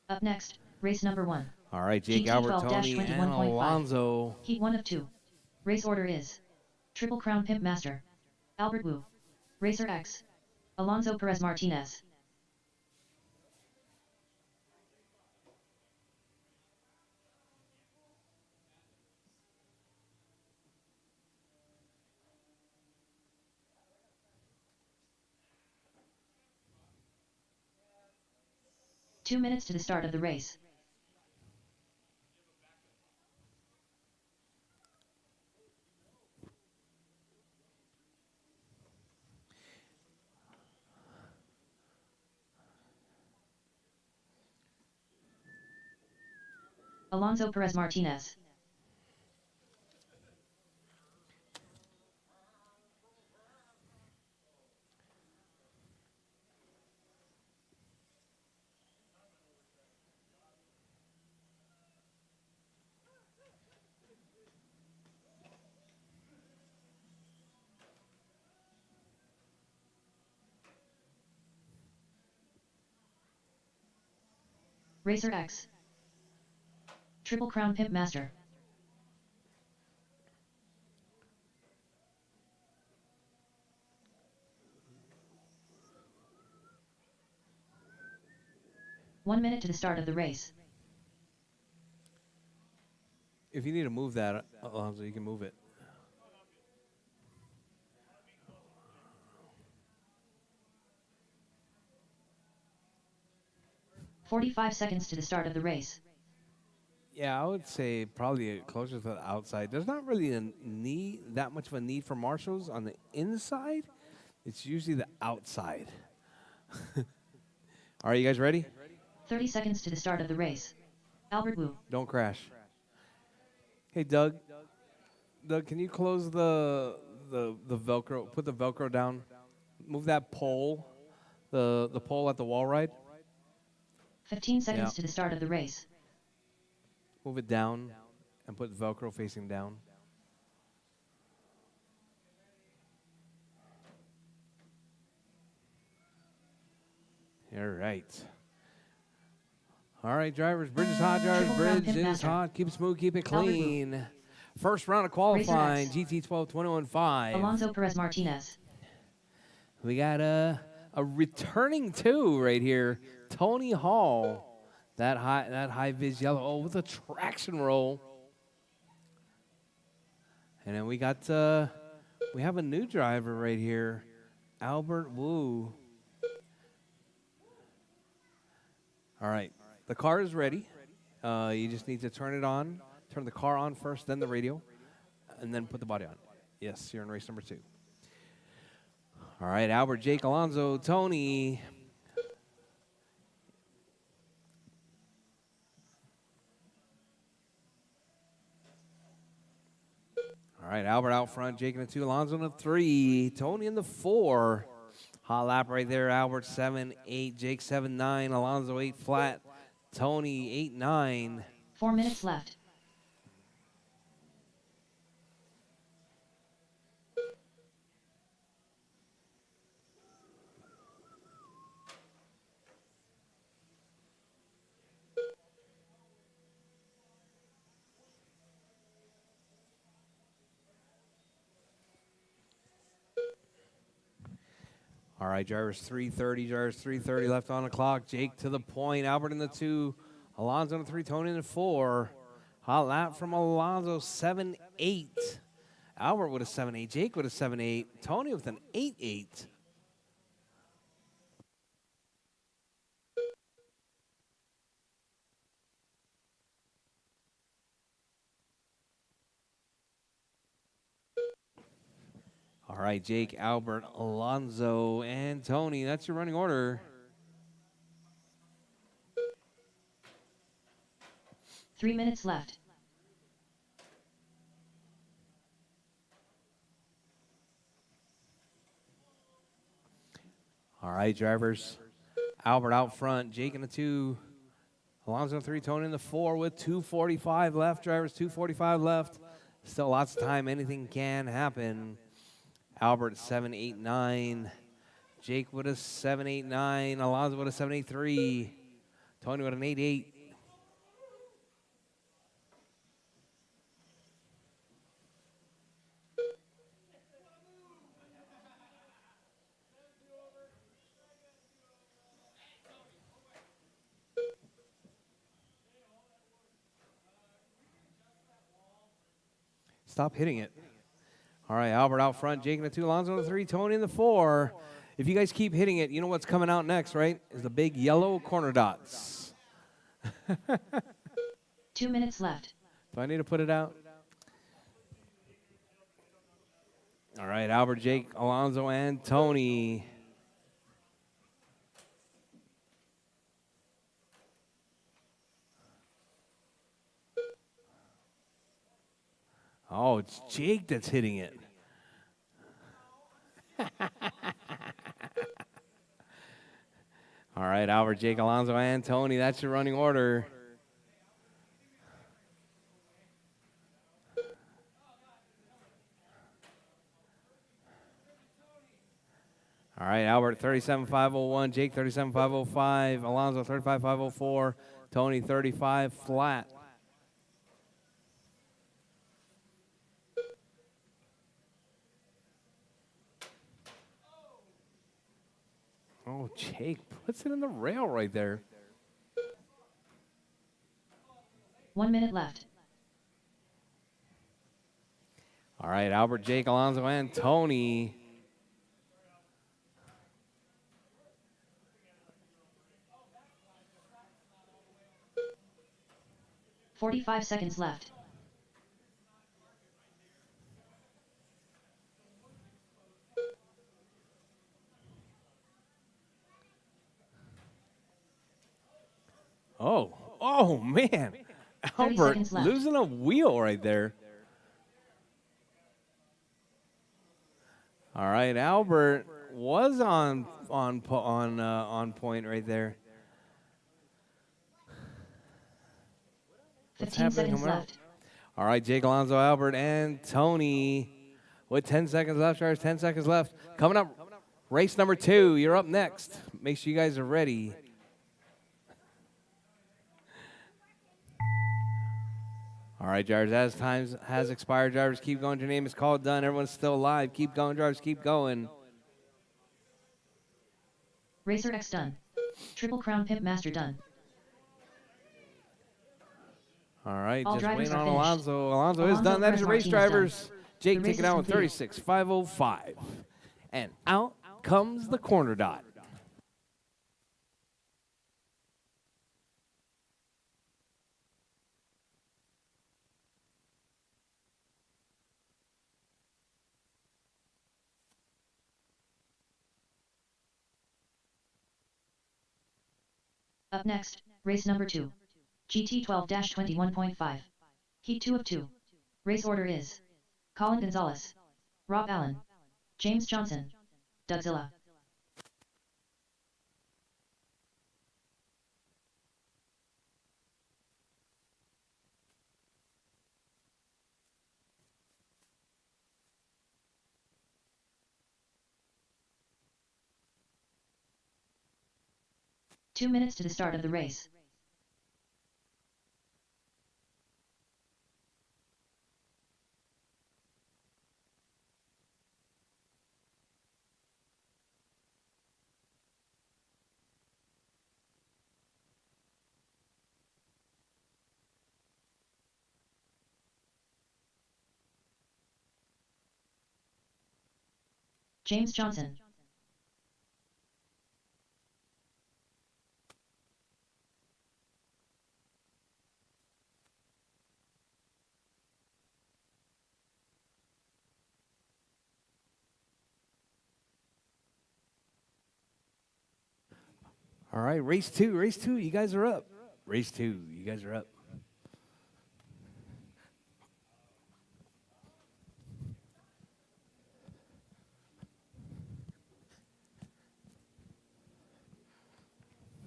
Up next, race number 1. All right, Jake, Albert, Tony, and 21.5. Alonso. Heat 1 of 2. Race order is Triple Crown Pimp Master, Albert Wu, Racer X, Alonso Perez Martinez. Two minutes to the start of the race. Alonso Perez Martinez. Racer X. Triple Crown Pimp Master. One minute to the start of the race. If you need to move that, Alonso, you can move it. "45 seconds to the start of the race. Yeah, I would say probably closer to the outside. There's not really that much of a need for marshals on the inside. It's usually the outside. All right, you guys ready? 30 seconds to the start of the race. Albert Wu. Don't crash. Hey, Doug. Doug, can you close the Velcro? Put the Velcro down. Move that pole, the pole at the wall ride. 15 seconds to the start of the race. Move it down and put Velcro facing down. All right. All right, drivers. Bridge is hot, drivers. Bridge is hot. Keep it smooth, keep it clean. First round of qualifying, GT 12-21-5. Alonso Perez Martinez. We got a returning two right here. Tony Hall. That high vis yellow. Oh, with a traction roll. And then we got we have a new driver right here. Albert Wu. All right. The car is ready. You just need to turn it on. Turn the car on first, then the radio, and then put the body on. Yes, you're in race number 2. All right, Albert, Jake, Alonso, Tony. All right, Albert out front, Jake in the 2, Alonso in the 3, Tony in the 4. Hot lap right there, Albert 7-8, Jake 7-9, Alonso 8 flat, Tony 8-9. 4 minutes left. All right, drivers 3:30 left on the clock. Jake to the point, Albert in the 2, Alonso in the 3, Tony in the 4. Hot lap from Alonso, 7-8. Albert with a 7-8, Jake with a 7-8, Tony with an 8-8. All right, Jake, Albert, Alonso, and Tony. That's your running order. 3 minutes left. All right, drivers. Albert out front, Jake in the 2, Alonso in the 3, Tony in the 4 with 2:45 left. Drivers, 2:45 left. Still lots of time. Anything can happen. Albert 7-8-9. Jake with a 7-8-9. Alonso with a 7-8-3. Tony with an 8-8. Stop hitting it. All right, Albert out front, Jake in the 2, Alonzo in the 3, Tony in the 4. If you guys keep hitting it, you know what's coming out next, right? Is the big yellow corner dots. 2 minutes left. Do I need to put it out? All right, Albert, Jake, Alonzo, and Tony. Oh, it's Jake that's hitting it. All right, Albert, Jake, Alonzo, and Tony. That's your running order. All right, Albert, 37,501. Jake, 37,505. Alonzo, 35,504. Tony, 35 flat. Oh, Jake puts it in the rail right there. 1 minute left. All right, Albert, Jake, Alonzo, and Tony. $45 seconds left. Oh man. 30 Albert seconds left. losing a wheel right there. All right, Albert was on point right there. 15 seconds left. All right, Jake, Alonzo, Albert, and Tony with 10 seconds left. There's 10 seconds left. Coming up, race number 2. You're up next. Make sure you guys are ready. All right, drivers, as time has expired, drivers, keep going. Your name is called, done. Everyone's still alive. Keep going, drivers, keep going. Rchq done. Triple Crown Pimp Master done. All right, All just drivers waiting are on finished. Alonzo. Alonzo is Alonso done. That is Perez your race, Martinez drivers. done. Jake The race taking is out with completed. 36,505. And out comes the corner dot. Up next, race number 2. GT 12-21.5. Heat 2 of 2. Race order is Colin Gonzalez, Rob Allen, James Johnson, Dougzilla. Two minutes to the start of the race. James Johnson. All right, race 2. Race 2, you guys are up. Race 2, you guys are up.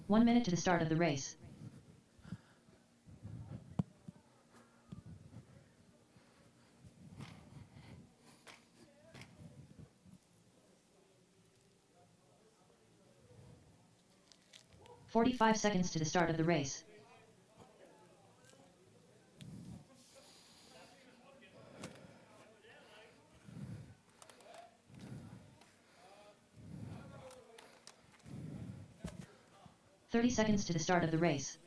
One minute to the start of the race. 45 seconds to the start of the race. $30 to the start of the race.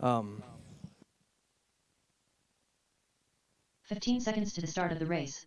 Um, 15 seconds to the start of the race.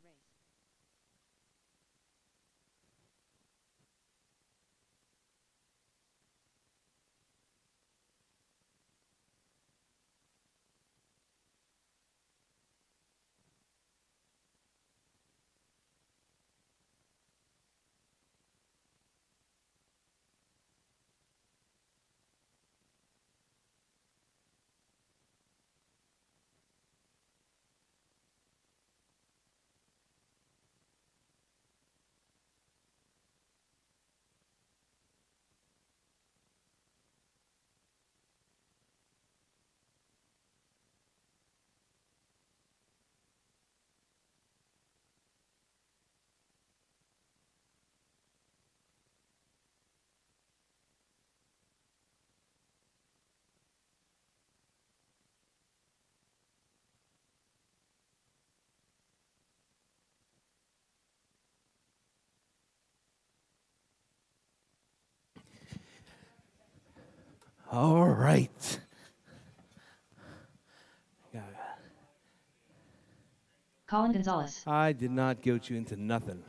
all right. Colin Gonzalez. I did not guilt you into nothing.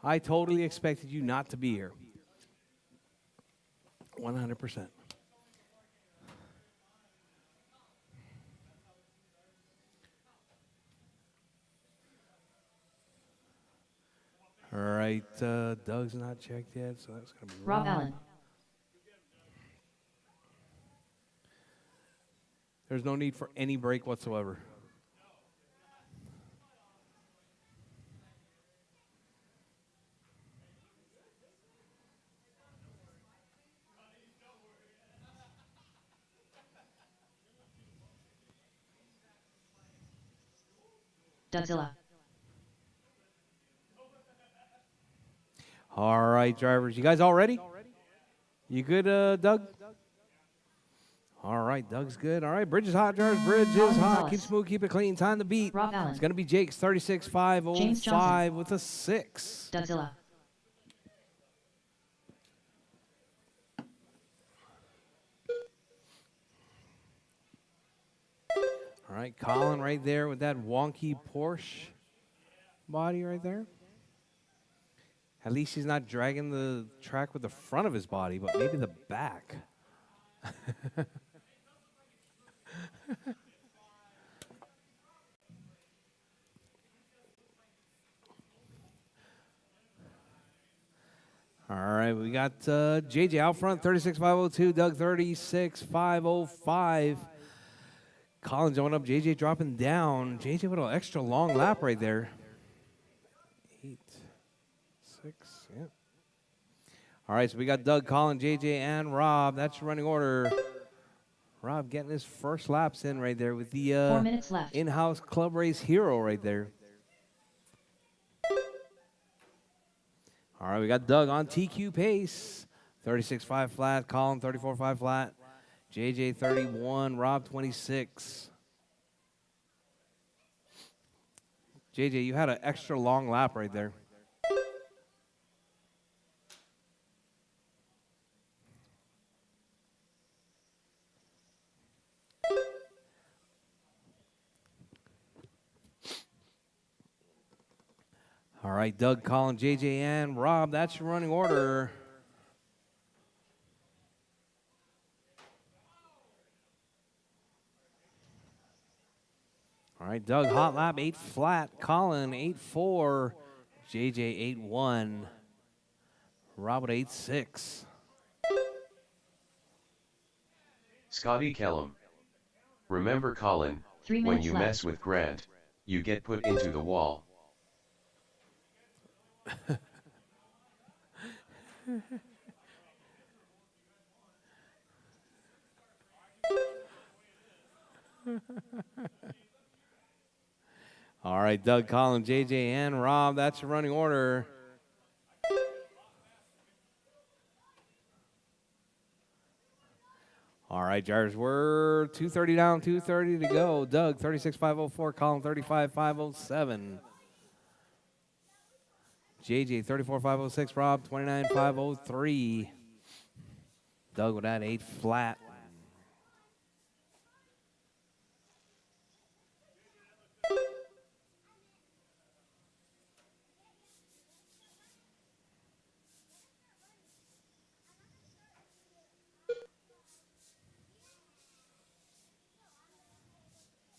I totally expected you not to be here. 100%. All right, Doug's not checked yet, so that's going to be Rob Rob. Allen. There's no need for any break whatsoever. Dougzilla. All right, drivers. You guys all ready? You good, Doug? All right, Doug's good. All right, bridge is hot, drivers. Bridge is hot. Gonzalez. Keep smooth, keep it clean. Time to beat. Rob Allen. It's going to be Jake's 36.505 James Johnson. with a 6. Dougzilla. All right, Colin right there with that wonky Porsche body right there. At least he's not dragging the track with the front of his body, but maybe the back. All right, we got JJ out front, 36.502, Doug 36.505. Collins going up, JJ dropping down. JJ with an extra long lap right there. 8, 6, yeah. All right, so we got Doug, Colin, JJ, and Rob. That's your running order. Rob getting his first laps in right there with the 4 minutes left. in-house club race hero right there. All right, we got Doug on TQ pace. 36.5 flat, Colin 34.5 flat, JJ 31, Rob 26. JJ, you had an extra long lap right there. All right, Doug, Colin, JJ, and Rob, that's your running order. All right, Doug, hot lap, 8 flat. Colin, 8.4. JJ, 8.1. Rob at 8.6. Scotty Kellum. Remember Colin, 3 when minutes you left. mess with Grant, you get put into the wall. All right, Doug, Colin, JJ, and Rob. That's your running order. All right, Jars, we're 2:30 down, 2:30 to go. Doug, 36,504. Colin, 35,507. JJ, 34,506. Rob, 29,503. Doug with that 8 flat.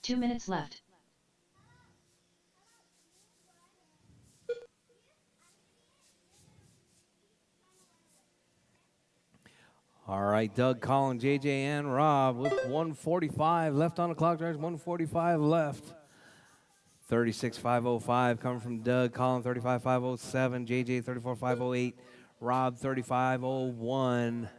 Two minutes left. All right, Doug, Colin, JJ, and Rob with 145 left on the clock. There's 145 left. 36,505 coming from Doug, Colin, 35,507, JJ, 34,508, Rob, 35,001.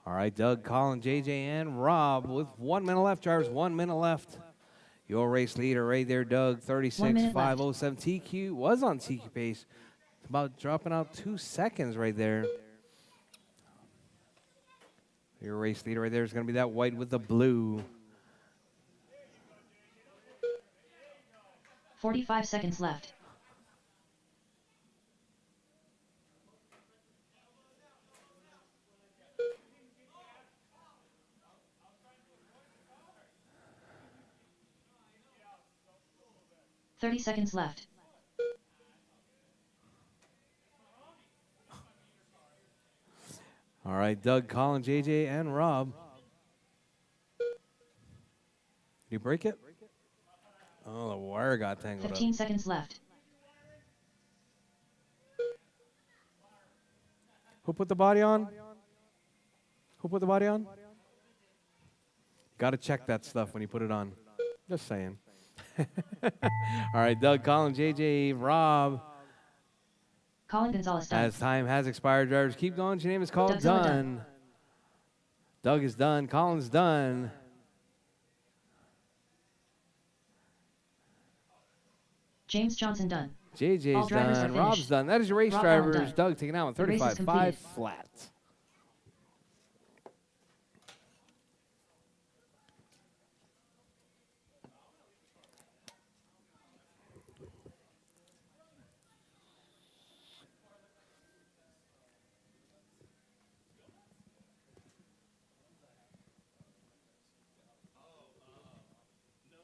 All right, Doug, Colin, JJ, and Rob with 1 minute left, Jarvis. 1 minute left. Your race leader right there, Doug, 36,507. TQ was on TQ pace. About dropping out 2 seconds right there. Your race leader right there is going to be that white with the blue. 45 seconds left. $30 seconds left. All right, Doug, Colin, JJ, and Rob. Did you break it? Oh, the wire got tangled 15 up. seconds left. Who put the body on? Who put the body on? Got to check that stuff when you put it on. Just saying. All right, Doug, Colin, JJ, Rob. Colin Gonzalez done. As time has expired, drivers, keep going. Your name is called. Dougzilla Done. Doug is done. Colin's done. James Johnson done. All JJ's drivers are done. Rob's finished. done. That is your race, Rob Allen drivers. done. Doug taking out with The race is 35.5 completed. flat.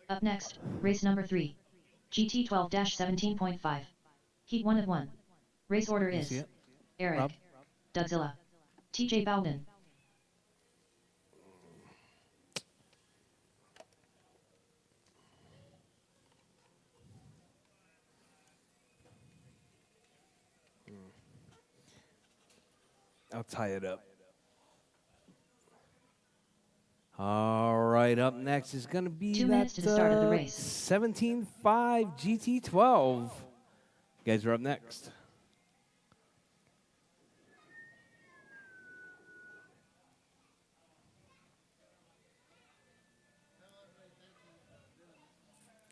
Up next, race number 3. GT 12-17.5. Heat 1 of 1. Race order You see is it? Eric, Rob? Dougzilla, TJ Bowden. I'll tie it up. All right, up next is going to be 2 minutes to the start of the race. 17.5 GT12. You guys are up next.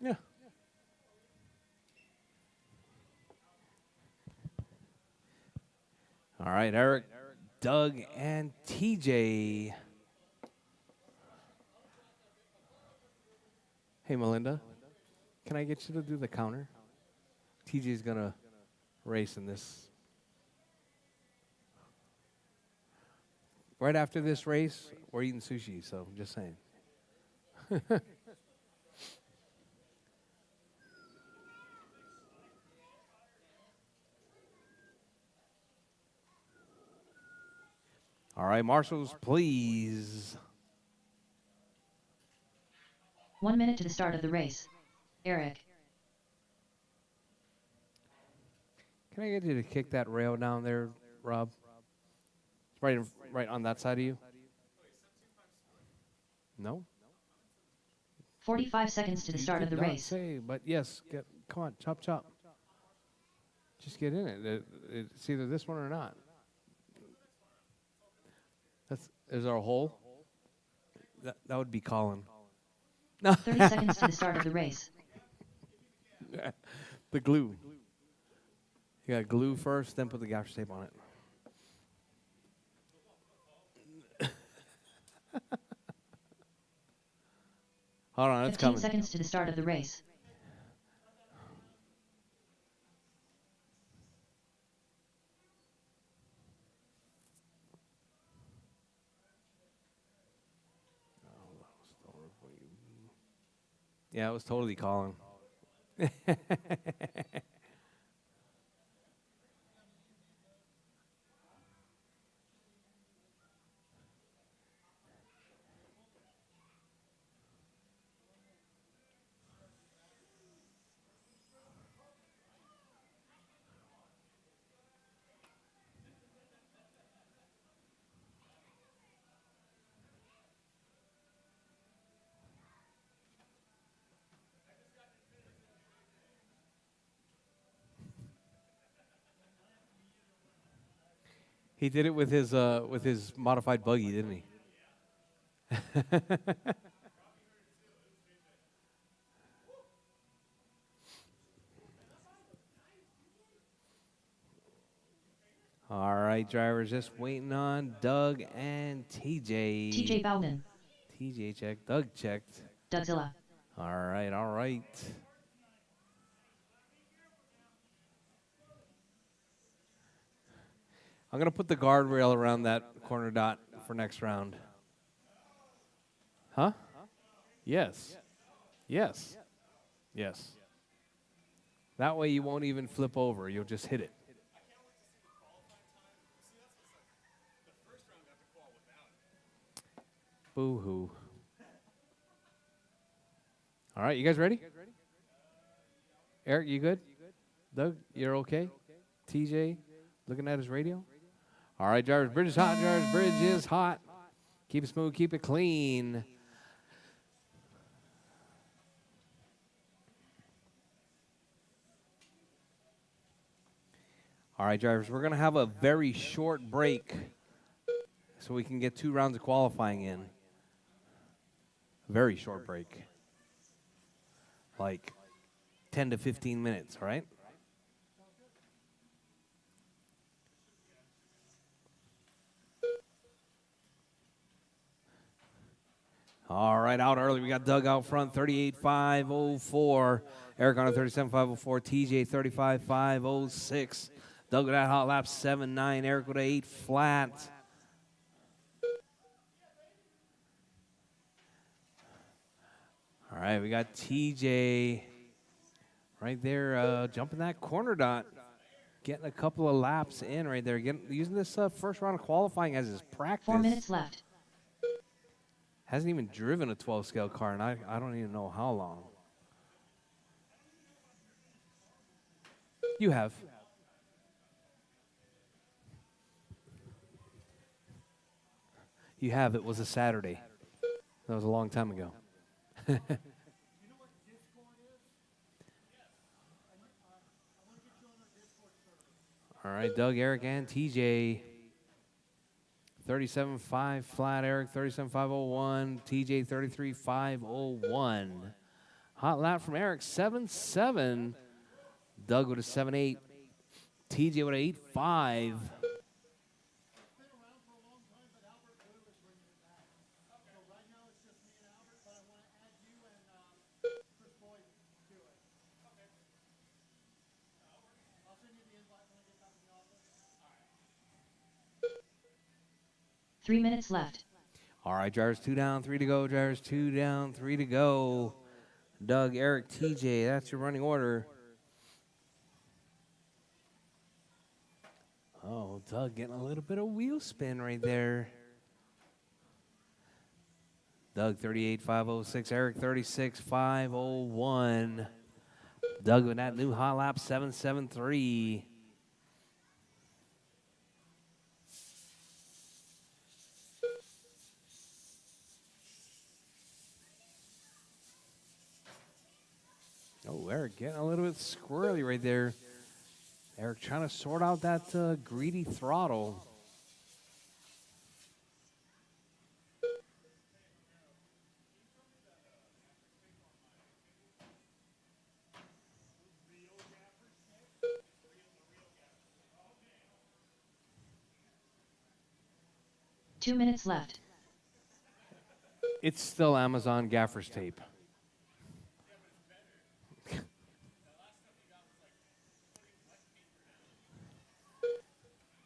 Yeah. All right, Eric, Doug, and TJ. Hey, Melinda, can I get you to do the counter? TJ's going to race in this. Right after this race, we're eating sushi, so I'm just saying. All right, marshals, please. 1 minute to the start of the race. Eric. Can I get you to kick that rail down there, Rob? It's right on that side of you. No. 45 seconds to the You start of did the not race. say, but yes. Come on, chop chop. Just get in it. It's either this one or not. Is there a hole? That would be Colin. 30 seconds to the start of the race. The glue. You got glue first, then put the gaffer tape on it. Hold on, it's 15 coming. seconds to the start of the race. Yeah, it was totally Colin. He did it with his modified buggy, didn't he? All right, drivers, just waiting on Doug and TJ. TJ Bowden. TJ checked. Doug checked. Dougzilla. All right, all right. I'm going to put the guardrail around that corner dot for next round. Huh? Yes. Yes. Yes. That way you won't even flip over. You'll just hit it. Boo-hoo. All right, you guys ready? Eric, you good? Doug, you're okay? TJ, looking at his radio? All right, drivers, bridge is hot. Drivers, bridge is hot. Keep it smooth, keep it clean. All right, drivers, we're going to have a very short break so we can get 2 rounds of qualifying in. Very short break. Like 10 to 15 minutes, all right? All right, out early. We got Doug out front, 38.504. Eric on a 37.504. TJ, 35.506. Doug with that hot lap, 7.9. Eric with an 8 flat. All right, we got TJ right there jumping that corner dot. Getting a couple of laps in right there. Using this first round of qualifying as his practice. 4 minutes left. Hasn't even driven a 12 scale car, and I don't even know how long. You have. You have. It was a Saturday. That was a long time ago. All right, Doug, Eric, and TJ. 37.5 flat, Eric, 37.501. TJ, 33.501. Hot lap from Eric, 7.7. Doug with a 7.8. TJ with an 8.5. Three minutes left. All right, drivers 2 down, 3 to go. Drivers 2 down, 3 to go. Doug, Eric, TJ, that's your running order. Oh, Doug getting a little bit of wheel spin right there. Doug, 38.506. Eric, 36.501. Doug with that new hot lap, 7.73. Oh, Eric getting a little bit squirrely right there. Eric trying to sort out that greedy throttle. Two minutes left. It's still Amazon gaffer's tape.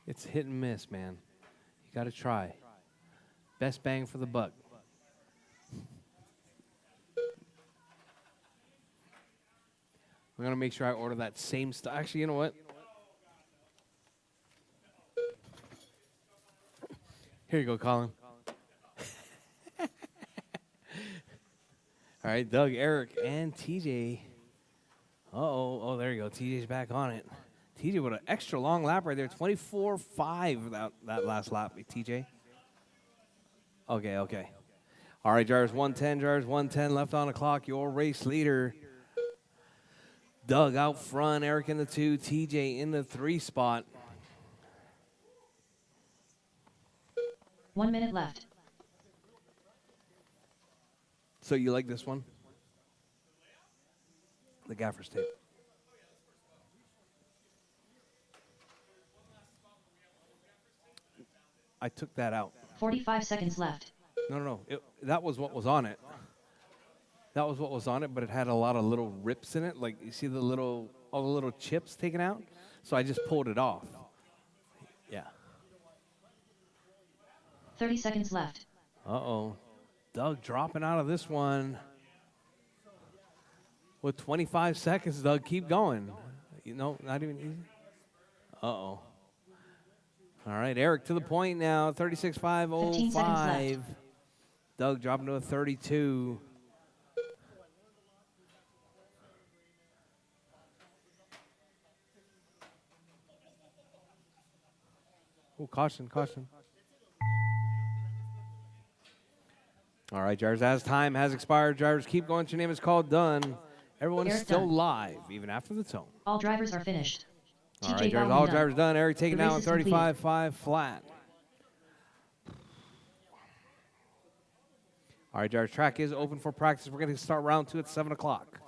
It's hit and miss, man. You got to try. Best bang for the buck. I'm going to make sure I order that same stuff. Actually, you know what? Here you go, Colin. All right, Doug, Eric, and TJ. Uh-oh. Oh, there you go. TJ's back on it. TJ with an extra long lap right there. 24.5 that last lap, TJ. Okay. All right, Jars 110, Jars 110 left on the clock. Your race leader. Doug out front, Eric in the 2, TJ in the 3 spot. 1 minute left. So you like this one? The gaffer's tape. I took that out. 45 seconds left. No. That was what was on it. That was what was on it, but it had a lot of little rips in it. Like, you see all the little chips taken out? So I just pulled it off. Yeah. 30 seconds left. Uh-oh. Doug dropping out of this one. With 25 seconds, Doug, keep going. You know, not even easy. Uh-oh. All right, Eric to the point now, 36.505. Doug dropping to a 32. Oh, caution. All right, Jars, as time has expired, Jars, keep going. Your name is called. Done. Everyone's Eric still done. live, even after the tone. All drivers are finished. All TJ right, Jars, Bowden all done. drivers done. Eric taking The down race is completed. 35.5 flat. All right, Jars, track is open for practice. We're going to start round 2 at 7 o'clock.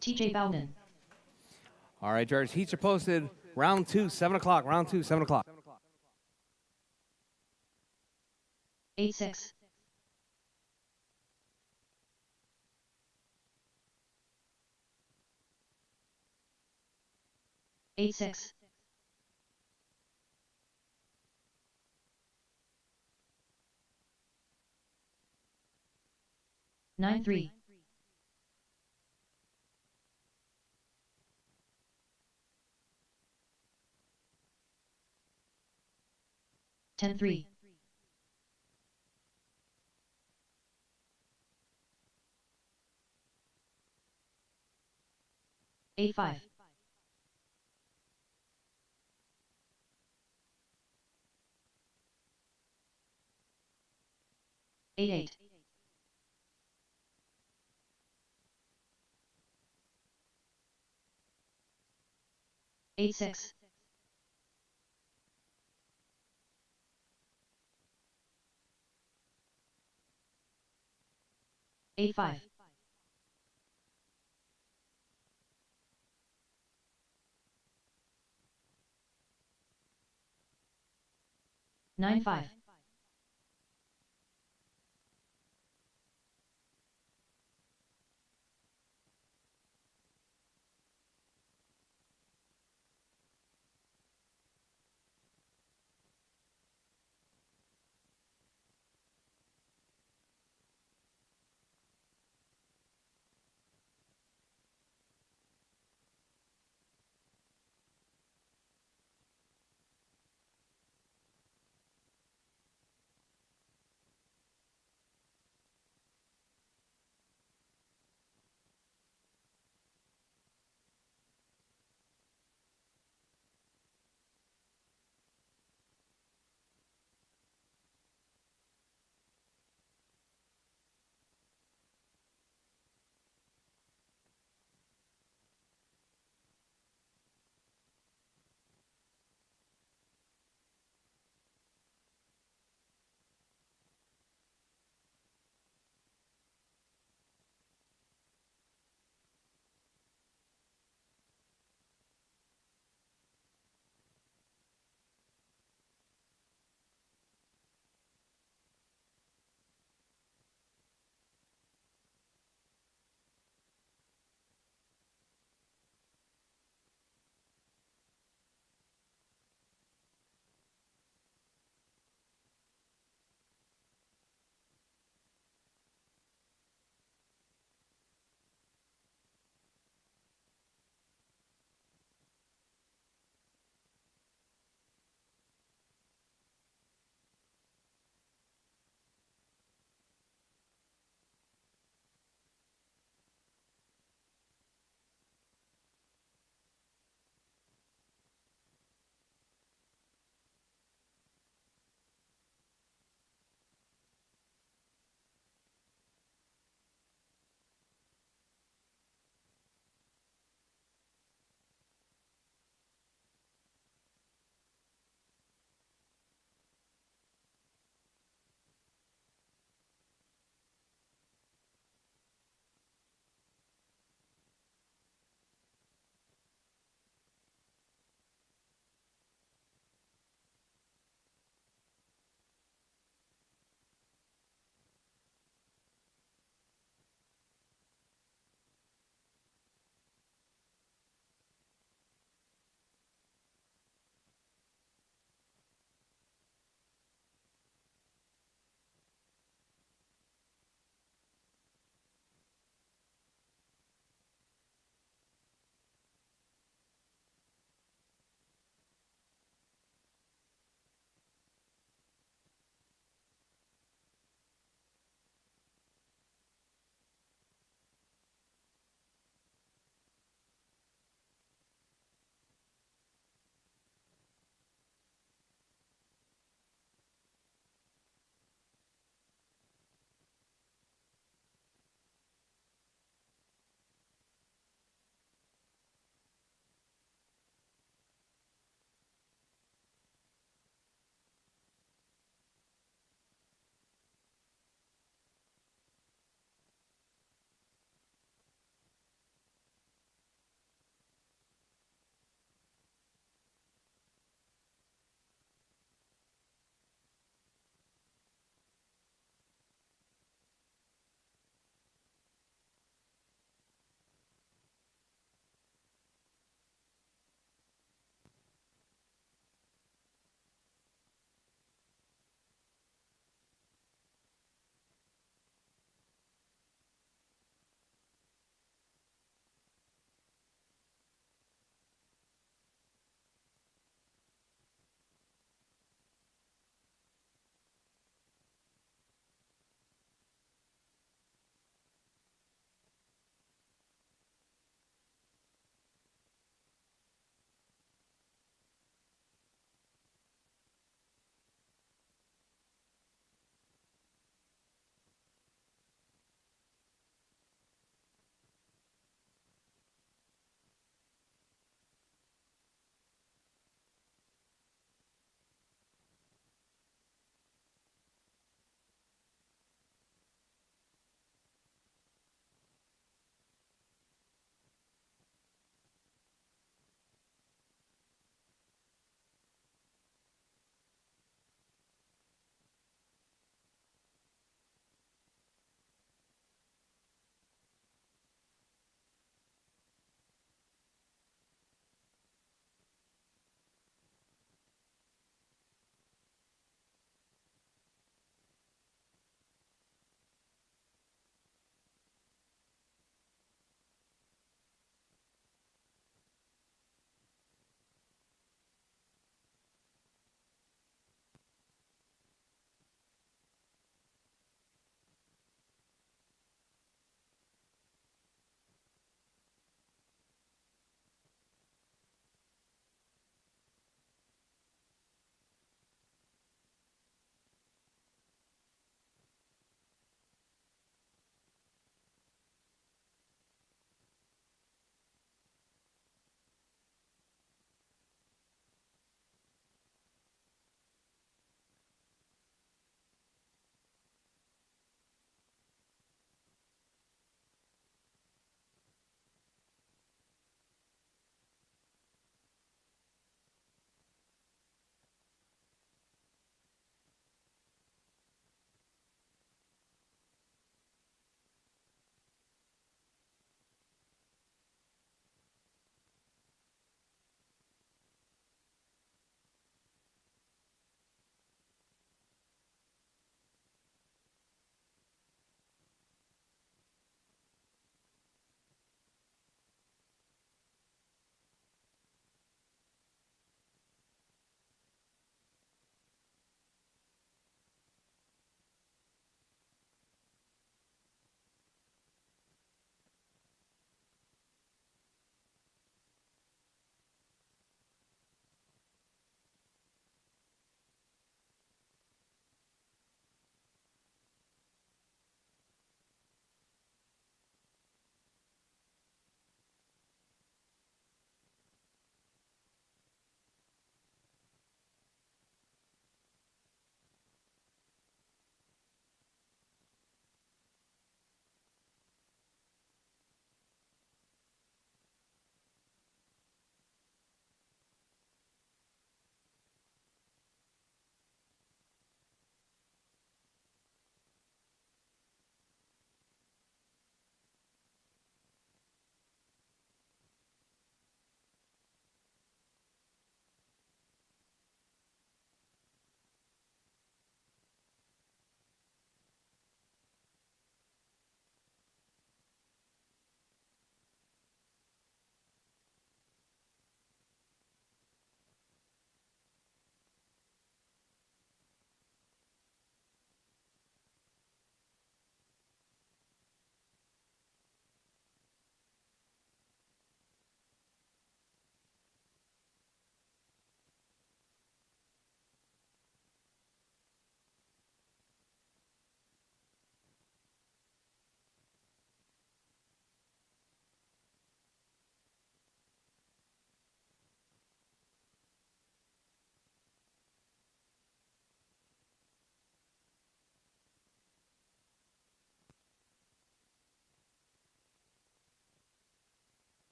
TJ Bowden. All right, Jars, heats are posted. Round 2, 7 o'clock. Round 2, 7 o'clock. 8-6. 8-6. 9-3. 10-3. 8-5. 8-8. 8-6. 8-5. 9-5.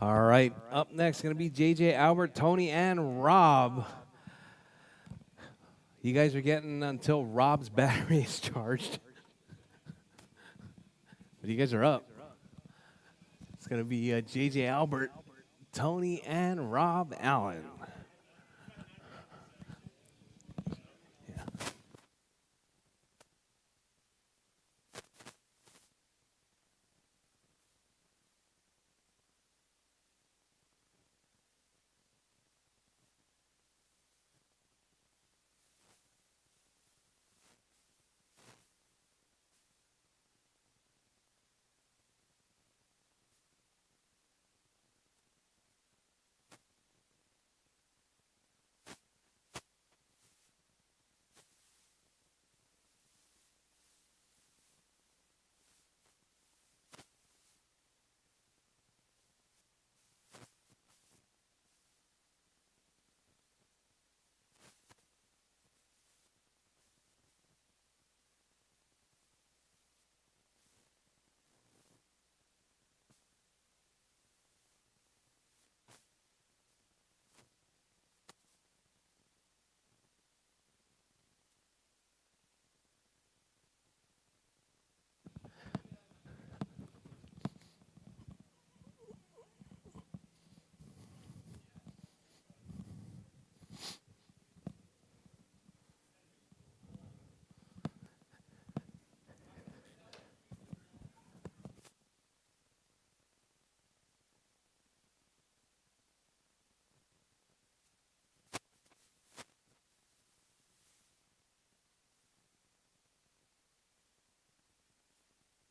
All right, up next going to be JJ, Albert, Tony, and Rob. You guys are getting until Rob's battery is charged. But you guys are up. It's going to be JJ, Albert, Tony, and Rob Allen.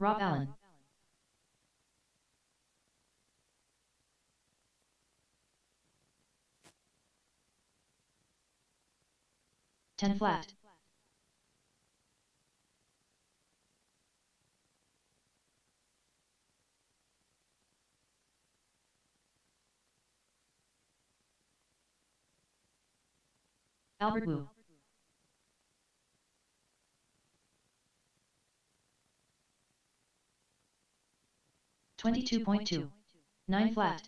Rob Allen. Ten flat. Albert Wu. $22.2. 9 flat.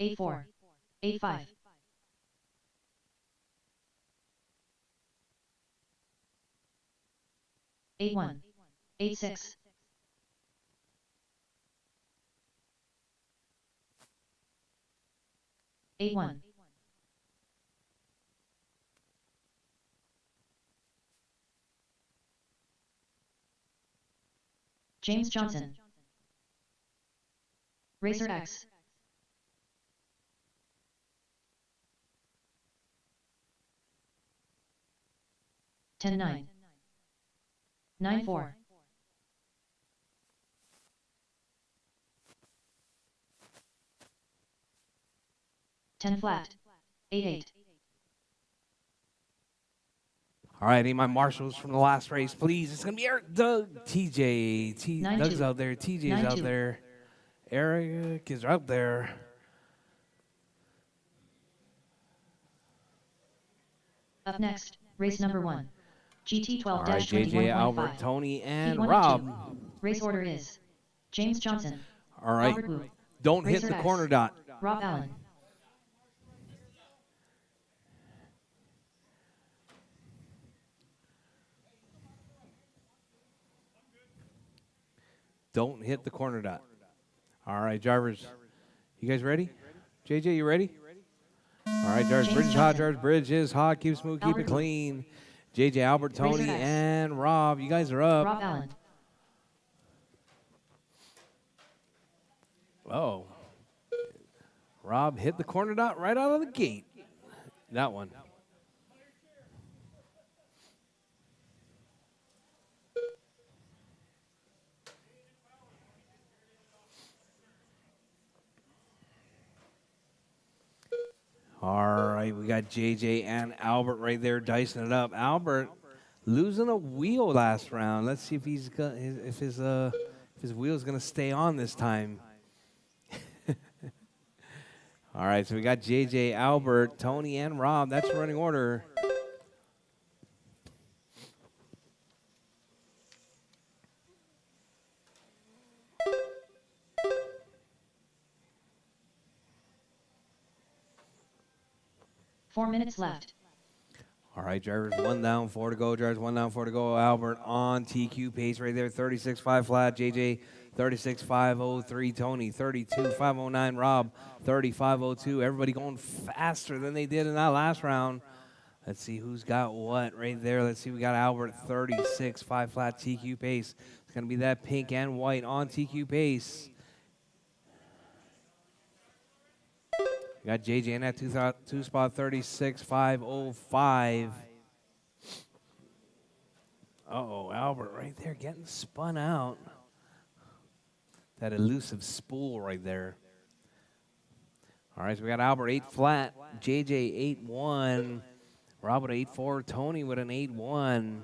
A4. A5. A1. A6. A1. James Johnson. Rchq. 10-9. 9-4. 10 flat. 8-8. All right, need my marshals from the last race, please. It's going to be Eric, Doug, TJ. 9-2. Doug's out there. TJ's out 9-2. there. Eric is out there. Up next, race number 1. GT 12-21.5. All right, JJ, Albert, Tony, and Heat 1 Rob. and 2. Race order is James Johnson. All right, Albert Wu. don't hit the Rchq. corner dot. Rob Allen. Don't hit the corner dot. All right, drivers, you guys ready? JJ, you ready? All right, drivers, James bridge is hot, Johnson. drivers, bridge is hot. Keep it smooth, keep Albert it Wu. clean. JJ, Albert, Tony, Rchq. and Rob, you guys are up. Rob Allen. Oh. Rob hit the corner dot right out of the gate. That one. All right, we got JJ and Albert right there dicing it up. Albert losing a wheel last round. Let's see if he's got if his wheel's gonna stay on this time. All right, so we got JJ, Albert, Tony, and Rob. That's running order. 4 minutes left. All right, drivers, 1 down, 4 to go. Drivers, 1 down, 4 to go. Albert on TQ pace right there, 36.5 flat. JJ, 36.503. Tony, 32.509. Rob, 35.02. Everybody going faster than they did in that last round. Let's see who's got what right there. Let's see, we got Albert, 36.5 flat TQ pace. It's going to be that pink and white on TQ pace. We got JJ in that two spot, 36.505. Uh-oh, Albert right there getting spun out. That elusive spool right there. All right, so we got Albert 8 flat, JJ 8-1, Robert 8-4, Tony with an 8-1.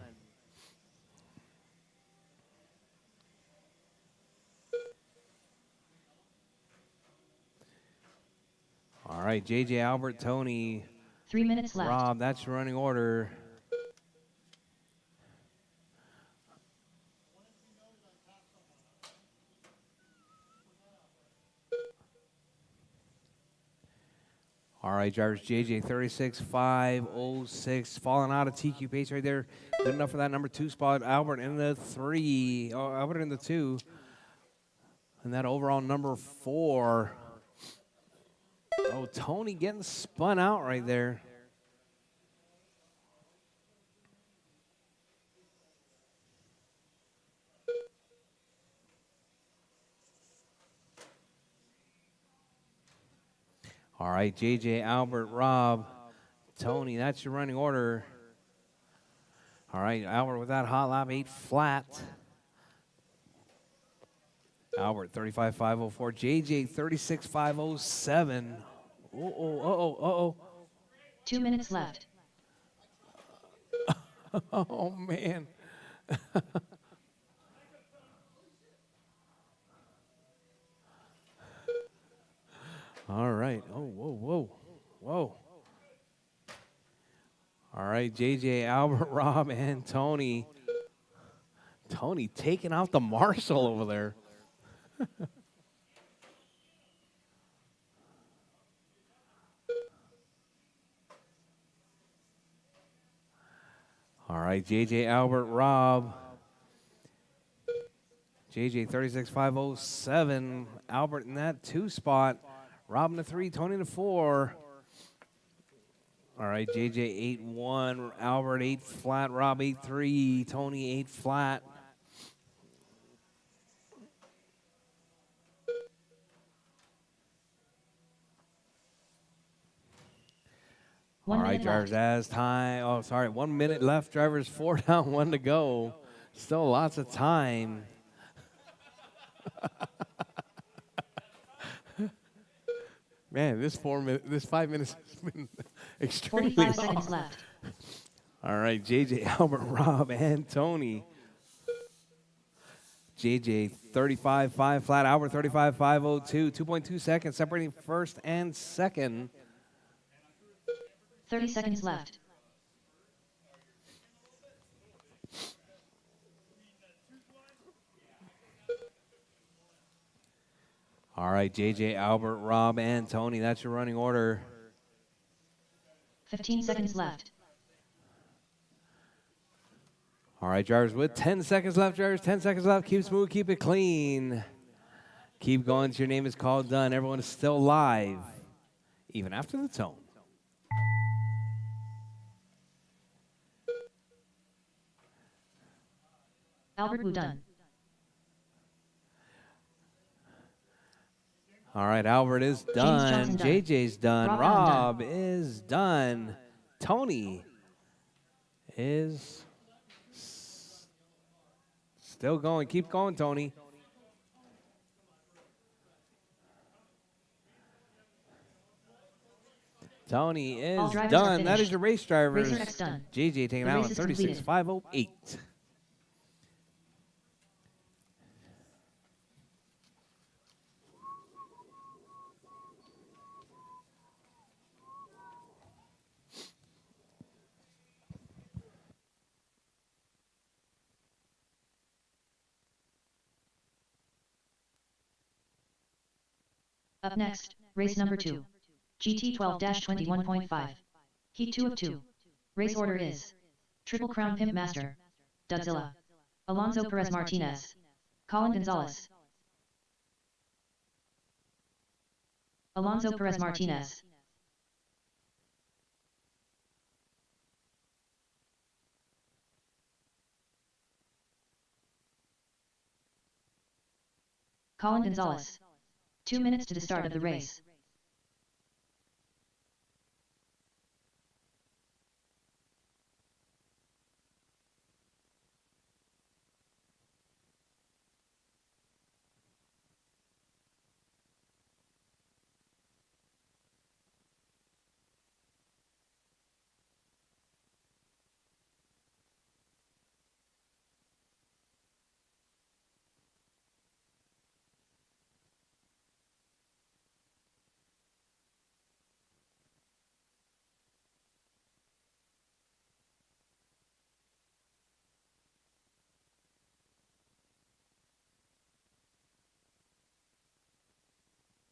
All right, JJ, Albert, Tony, 3 minutes left. Rob, that's your running order. All right, drivers, JJ 36.506, falling out of TQ pace right there. Good enough for that number 2 spot. Albert in the 3. Oh, Albert in the 2. And that overall number 4. Oh, Tony getting spun out right there. All right, JJ, Albert, Rob, Tony, that's your running order. All right, Albert with that hot lap, 8 flat. Albert, 35.504. JJ, 36.507. Uh-oh. 2 minutes left. Oh, man. All right. Oh, whoa. All right, JJ, Albert, Rob, and Tony. Tony taking out the Marshall over there. All right, JJ, Albert, Rob. JJ 36.507. Albert in that 2 spot. Rob in the 3, Tony in the 4. All right, JJ 8-1, Albert 8 flat, Rob 8-3, Tony 8 flat. All right, drivers, as time. Oh, sorry, 1 minute left. Drivers, 4 down, 1 to go. Still lots of time. Man, this 5 minutes has been extremely 45 long. seconds left. All right, JJ, Albert, Rob, and Tony. JJ 35.5 flat, Albert 35.502, 2.2 seconds separating first and second. 30 seconds left. All right, JJ, Albert, Rob, and Tony. That's your running order. 15 seconds left. All right, drivers, with 10 seconds left, drivers, 10 seconds left. Keep smooth, keep it clean. Keep going till your name is called done. Everyone is still live, even after the tone. Albert Wu done. All right, Albert is done. JJ's done. Rob is done. Tony is still going. Keep going, Tony. Tony is done. That is your race drivers. JJ taking out on 36.508. Up next, race number 2. GT 12-21.5. Heat 2 of 2. Race order is Triple Crown Pimp Master, Dudzilla, Alonso Perez Martinez, Colin Gonzalez, Alonso Perez Martinez, Colin Gonzalez. 2 minutes to the start of the race.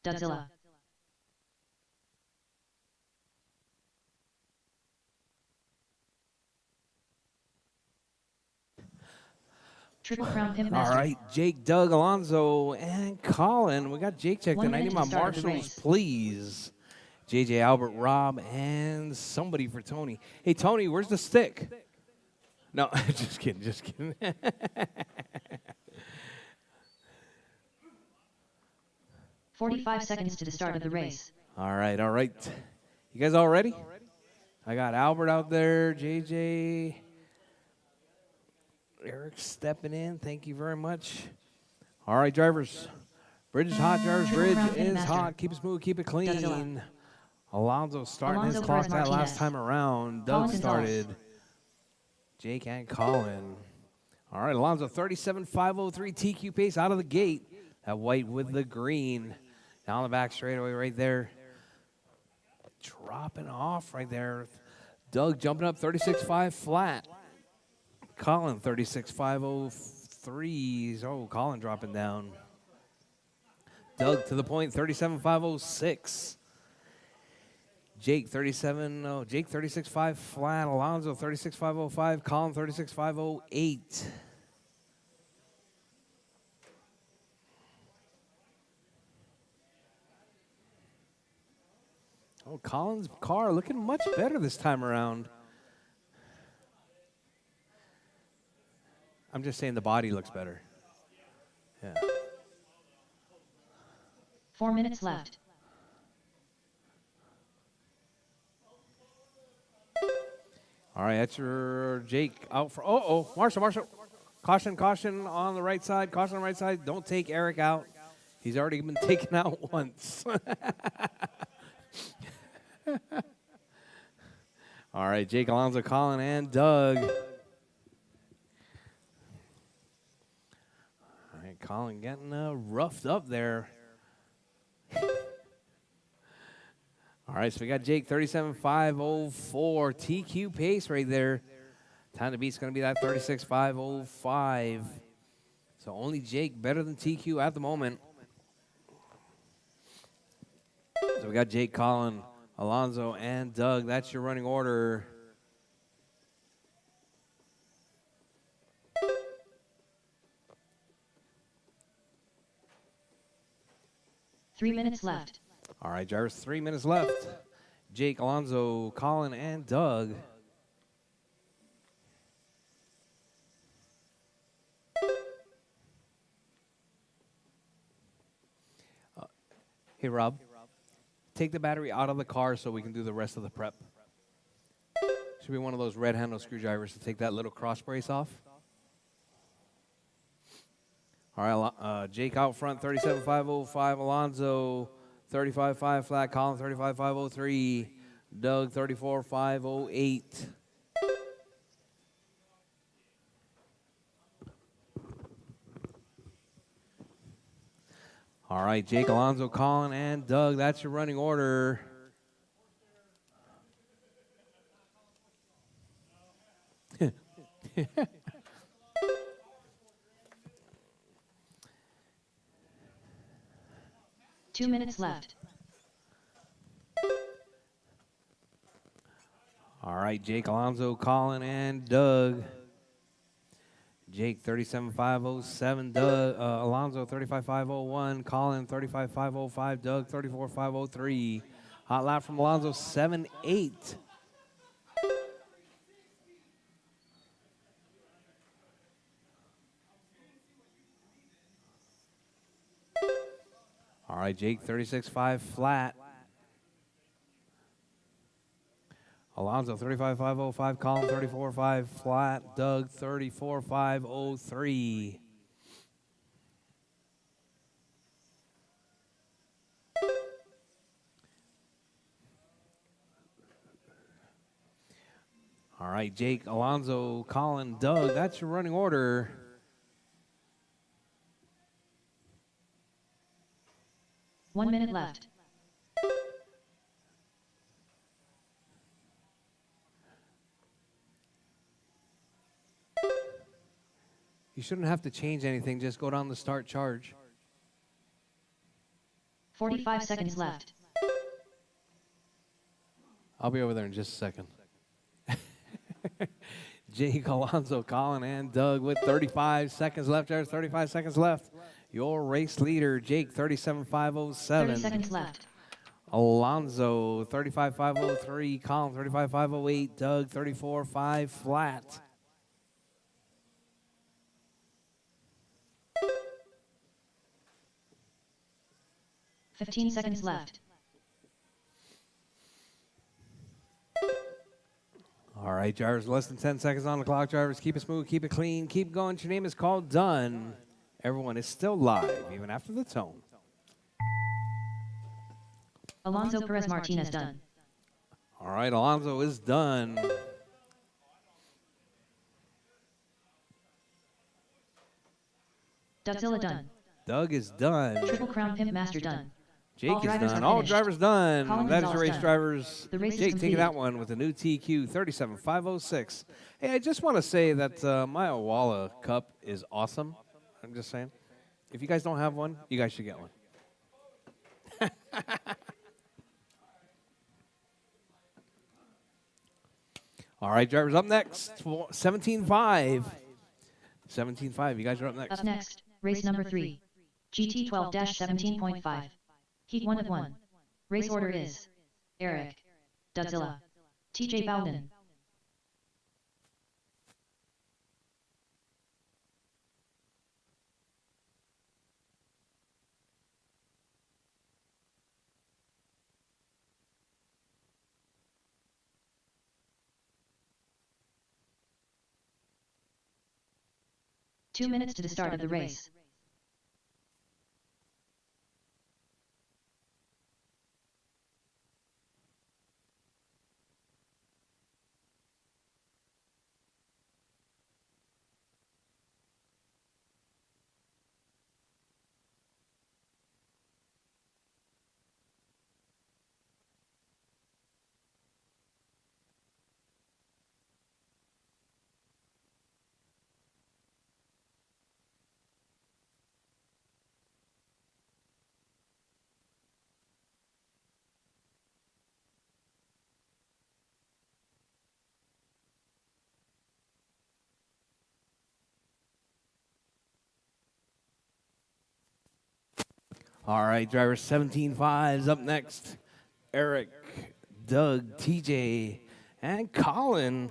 Dudzilla. Triple Crown Pimp All Master. right, Jake, Doug, Alonso, and Colin. We got Jake checked 1 in. I minute need to my the start of the marshals, race. please. JJ, Albert, Rob, and somebody for Tony. Hey, Tony, where's the stick? No, just kidding, just kidding. 45 seconds to the start of the race. All right, all right. You guys all ready? I got Albert out there, JJ, Eric stepping in. Thank you very much. All right, drivers. Bridge is hot, drivers. Triple Bridge Crown Pit is Master. hot. Keep it smooth, keep it clean. Dudzilla. Alonso starting Alonso his clock Perez that last Martinez. time around. Colin Doug Gonzalez. started. Jake and Colin. All right, Alonso 37.503 TQ pace out of the gate. That white with the green. Down the back straightaway right there. Dropping off right there. Doug jumping up 36.5 flat. Colin 36.503. Oh, Colin dropping down. Doug to the point 37.506. Jake 36.5 flat. Alonso 36.505. Colin 36.508. Oh, Colin's car looking much better this time around. I'm just saying the body looks better. Yeah. 4 minutes left. All right, that's your Jake out for. Marshall. Caution on the right side. Caution on the right side. Don't take Eric out. He's already been taken out once. All right, Jake, Alonso, Colin, and Doug. All right, Colin getting roughed up there. All right, so we got Jake 37.504 TQ pace right there. Time to beat's going to be that 36.505. So only Jake better than TQ at the moment. So we got Jake, Colin, Alonso, and Doug. That's your running order. Three minutes left. All right, drivers, 3 minutes left. Jake, Alonso, Colin, and Doug. Hey, Rob, take the battery out of the car so we can do the rest of the prep. Should be one of those red handle screwdrivers to take that little cross brace off. All right, Jake out front, 37.505. Alonso, 35.5 flat. Colin, 35.503. Doug, 34.508. All right, Jake, Alonso, Colin, and Doug. That's your running order. Two minutes left. All right, Jake, Alonso, Colin, and Doug. Jake 37,507, Doug, Alonso 35,501, Colin 35,505, Doug 34,503. Hot lap from Alonso 7-8. All right, Jake 36.5 flat. Alonso 35,505, Colin 34.5 flat, Doug 34,503. All right, Jake, Alonso, Colin, Doug, that's your running order. One minute left. You shouldn't have to change anything, just go down the start charge. 45 seconds left. I'll be over there in just a second. Jake, Alonso, Colin, and Doug with 35 seconds left. There's 35 seconds left. Your race leader, Jake, 37,507. 30 seconds left. Alonso, 35,503. Colin, 35,508. Doug, 34,5 flat. $15 seconds left. All right, drivers, less than 10 seconds on the clock. Drivers, keep it smooth, keep it clean, keep going. Your name is called done. Everyone is still live, even after the tone. Alonso Perez Martinez done. All right, Alonso is done. Dougzilla done. Doug is done. Triple Crown Pimp Master done. Jake All is drivers done. are All finished. drivers done. Colin That is your Gonzalez race, done. drivers. The race is Jake taking completed. that one with a new TQ 37,506. Hey, I just want to say that my Awala Cup is awesome. I'm just saying. If you guys don't have one, you guys should get one. All right, drivers, up next. 17.5. 17.5. You guys are up next. Up next, race number 3. GT 12-17.5. Heat 1 of 1. Race order is Rchq, Dougzilla, TJ Bowden. Two minutes to the start of the race. All right, drivers, 17.5s up next. Eric, Doug, TJ, and Colin.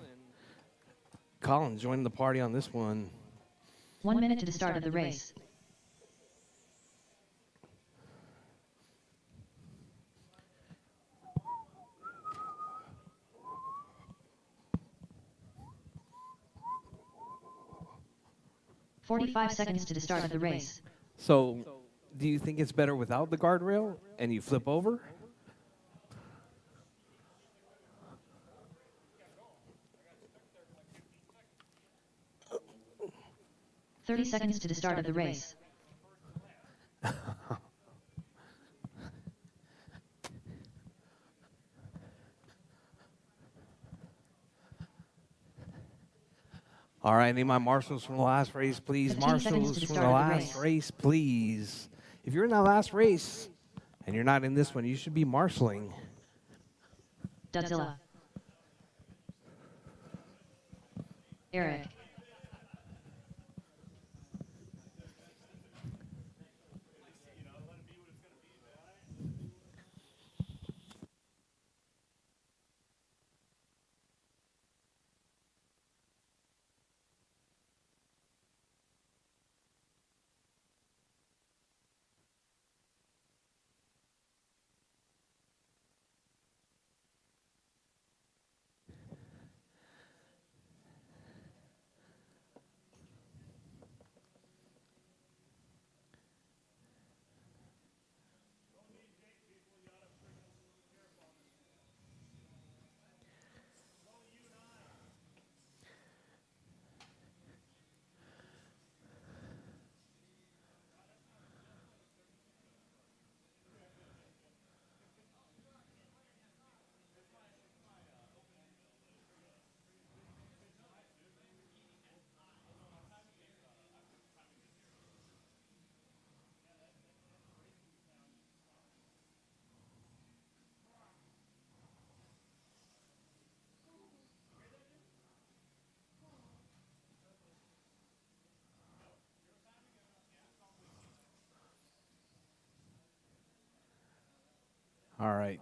Colin joining the party on this one. 1 minute to the start of the race. "45 seconds to the start of the race. So, do you think it's better without the guardrail and you flip over? 30 seconds to the start of the race. All right, I need my marshals from the last race, please. 15 seconds Marshals to the from the start of the last race, please. If you're in that last race and you're not in this one, you should be marshaling. Dougzilla, Eric. All right.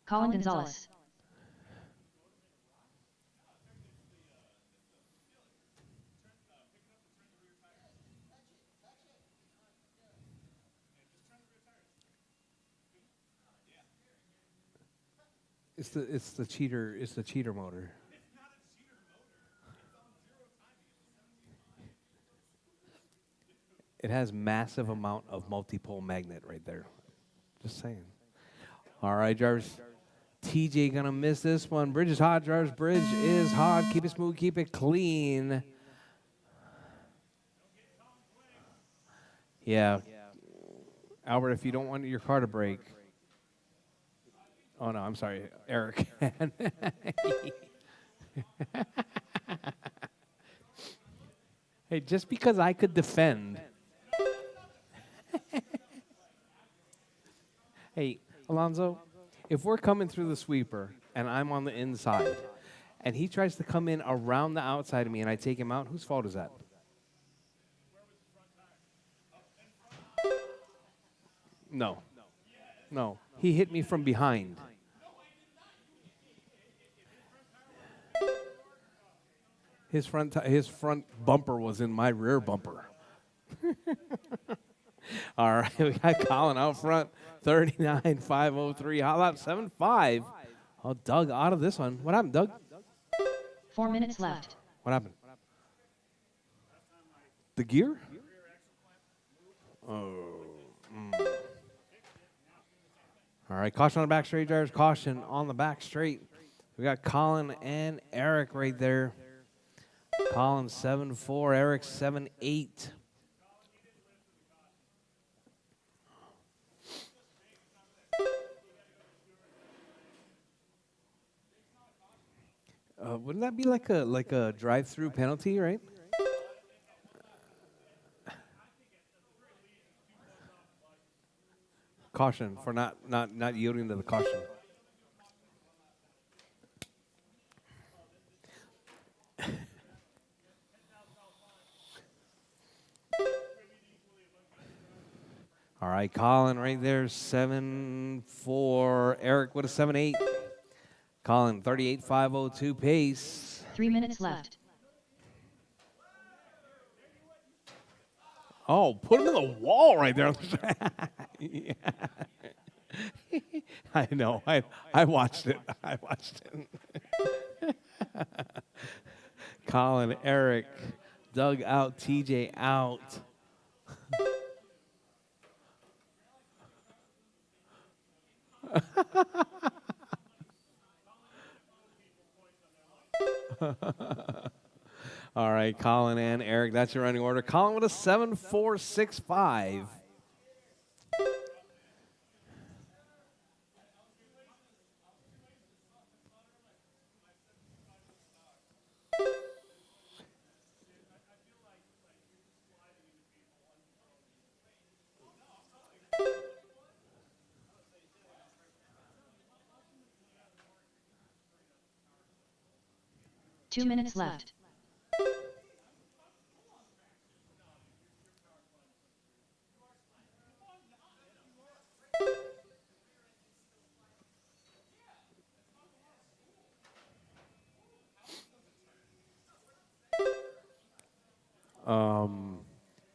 Colin Gonzalez. It's the cheater motor. It has massive amount of multi-pole magnet right there. Just saying. All right, drivers. TJ gonna miss this one. Bridge is hot, drivers. Bridge is hot. Keep it smooth, keep it clean. Yeah. Albert, if you don't want your car to break. Oh no, I'm sorry, Eric. Hey, just because I could defend. Hey, Alonzo, if we're coming through the sweeper and I'm on the inside and he tries to come in around the outside of me and I take him out, whose fault is that? No. No. He hit me from behind. His front bumper was in my rear bumper. All right, we got Colin out front, 39.503. Hot lap 7.5. Oh, Doug out of this one. What happened, Doug? 4 minutes left. What happened? The gear? Oh. All right, caution on the back straight, drivers. Caution on the back straight. We got Colin and Eric right there. Colin 7.4, Eric 7.8. Wouldn't that be like a drive-through penalty, right? Caution for not yielding to the caution. All right, Colin right there, 7.4. Eric with a 7.8. Colin, 38.502 pace. 3 minutes left. Oh, put him in the wall right there. Yeah. I know. I watched it. I watched it. Colin, Eric, Doug out, TJ out. All right, Colin and Eric, that's your running order. Colin with a 7.465. 2 minutes left.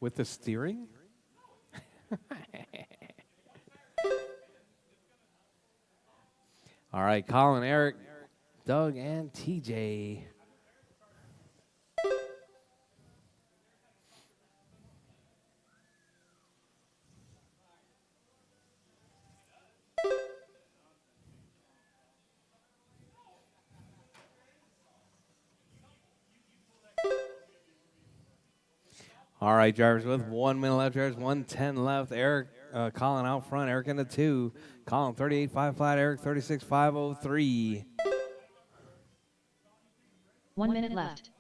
With the steering? All right, Colin, Eric, Doug, and TJ. All right, drivers with 1 minute left, drivers 1:10 left. Eric, Colin out front. Eric in the 2. Colin 38.5 flat. Eric 36.503. 1 minute left.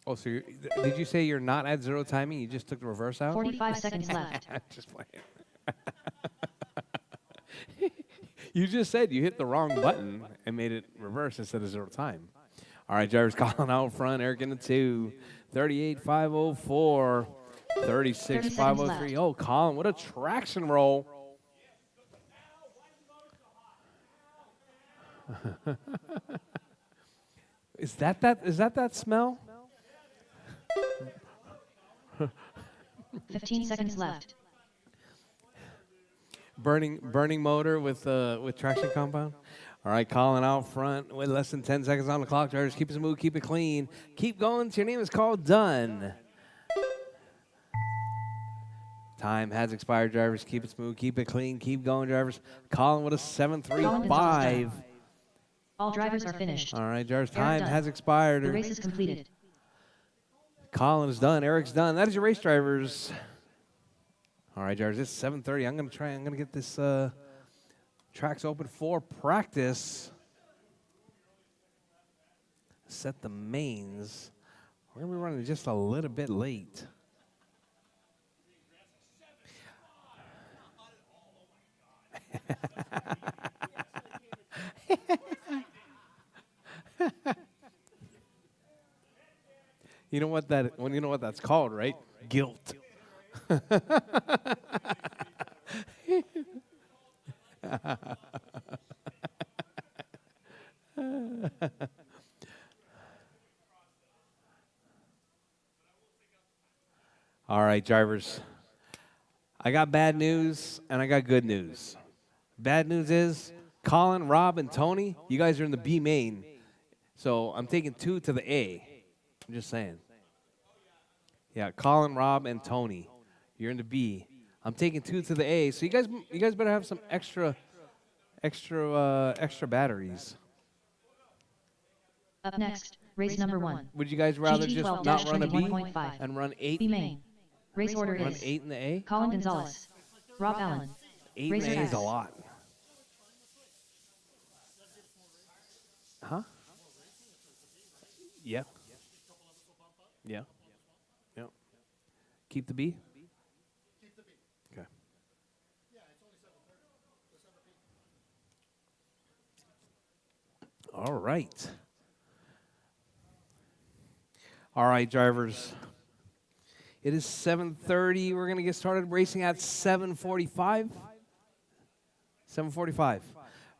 Oh, so did you say you're not at zero timing? You just took the reverse out? 45 seconds left. Just playing. You just said you hit the wrong button and made it reverse instead of zero time. All right, drivers, Colin out front. Eric in the 2. 38.504. 36.503. Oh, Colin, what a traction roll. Is that smell? 15 seconds left. Burning motor with traction compound. All right, Colin out front with less than 10 seconds on the clock. Drivers, keep it smooth, keep it clean. Keep going till your name is called done. Time has expired, drivers. Keep it smooth, keep it clean, keep going, drivers. Colin with a 7.35. All drivers are finished. All right, drivers, time has expired. The race is completed. Colin is done, Eric's done. That is your race, drivers. All right, drivers, it's 7:30. I'm gonna get this tracks open for practice. Set the mains. We're gonna be running just a little bit late. You know what that's called, right? Guilt. All right, drivers. I got bad news and I got good news. Bad news is Colin, Rob, and Tony, you guys are in the B main. So I'm taking 2 to the A. I'm just saying. Yeah, Colin, Rob, and Tony, you're in the B. I'm taking 2 to the A. So you guys better have some extra batteries. Up next, race number 1. Would you guys rather just not run a B 21.5. and run 8? B main. Race order Run is 8 in the A? Colin Gonzalez, Rob Allen. 8 in the A is a lot. Huh? Yeah. Yeah. Yeah. Keep the B? Okay. All right. All right, drivers. It is 7:30. We're going to get started racing at 7:45. 7:45.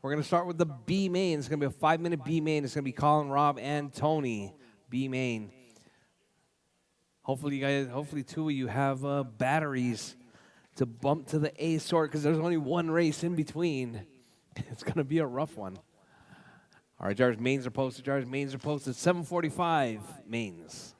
We're going to start with the B main. It's going to be a 5-minute B main. It's going to be Colin, Rob, and Tony. B main. Hopefully, 2 of you have batteries to bump to the A sort because there's only one race in between. It's going to be a rough one. All right, drivers, mains are posted. Drivers, mains are posted. 7:45 mains.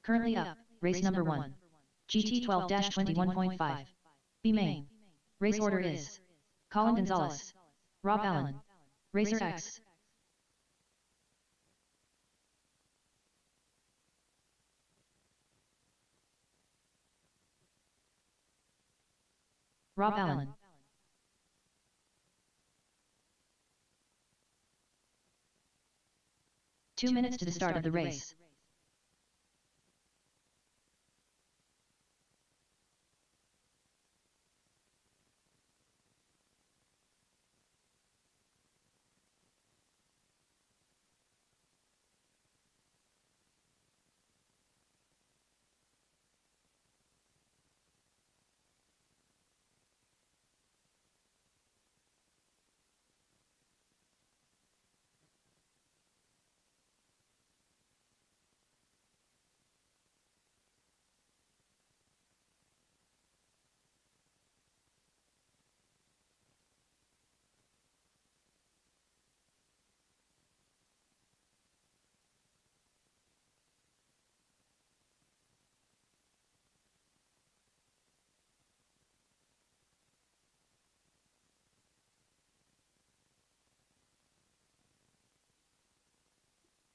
Currently up, race number 1. GT 12-21.5. B main. Race order is Colin Gonzalez, Rob Allen, Rchq. Rob Allen. Two minutes to the start of the race.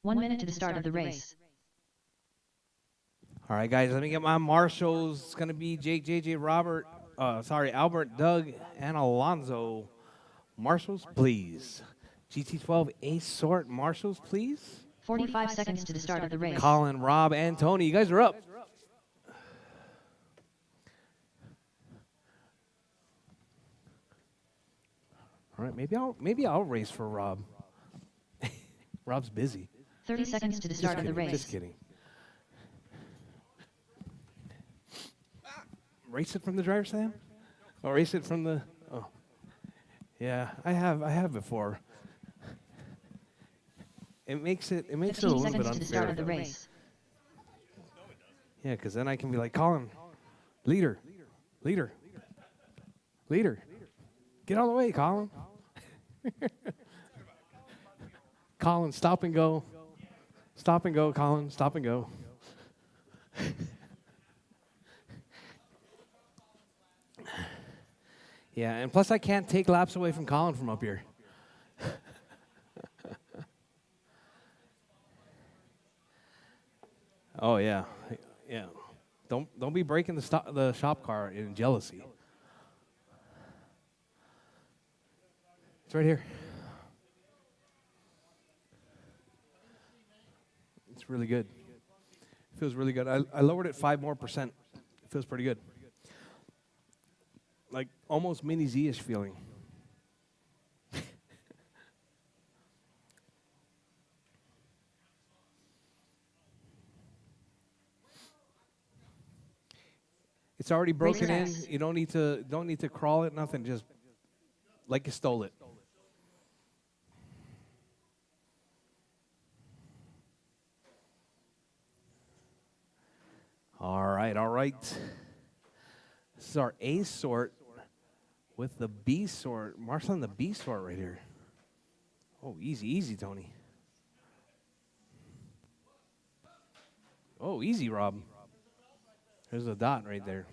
One minute to the start of the race. All right, guys, let me get my marshals. It's going to be Jake, JJ, Albert, Doug, and Alonzo. Marshals, please. GT12 Ace Sort marshals, please. 45 seconds to the start of the race. Colin, Rob, and Tony, you guys are up. All right, maybe I'll race for Rob. Rob's busy. 30 seconds to the start of the race. Just kidding. Race it from the driver's stand? Or race it from the... Oh. Yeah, I have before. It makes it a little bit unfair. To the start of the race. Yeah, because then I can be like, Colin, leader. Get out of the way, Colin. Colin, stop and go. Stop and go, Colin. Stop and go. Yeah, and plus I can't take laps away from Colin from up here. Oh yeah, yeah. Don't be breaking the shop car in jealousy. It's right here. It's really good. It feels really good. I lowered it 5% more. It feels pretty good. Like almost mini Z-ish feeling. It's already broken in. You don't need to crawl it, nothing. Just like you stole it. All right. This is our A sort with the B sort. Marshall on the B sort right here. Oh, easy, Tony. Oh, easy, Rob. There's a dot right there.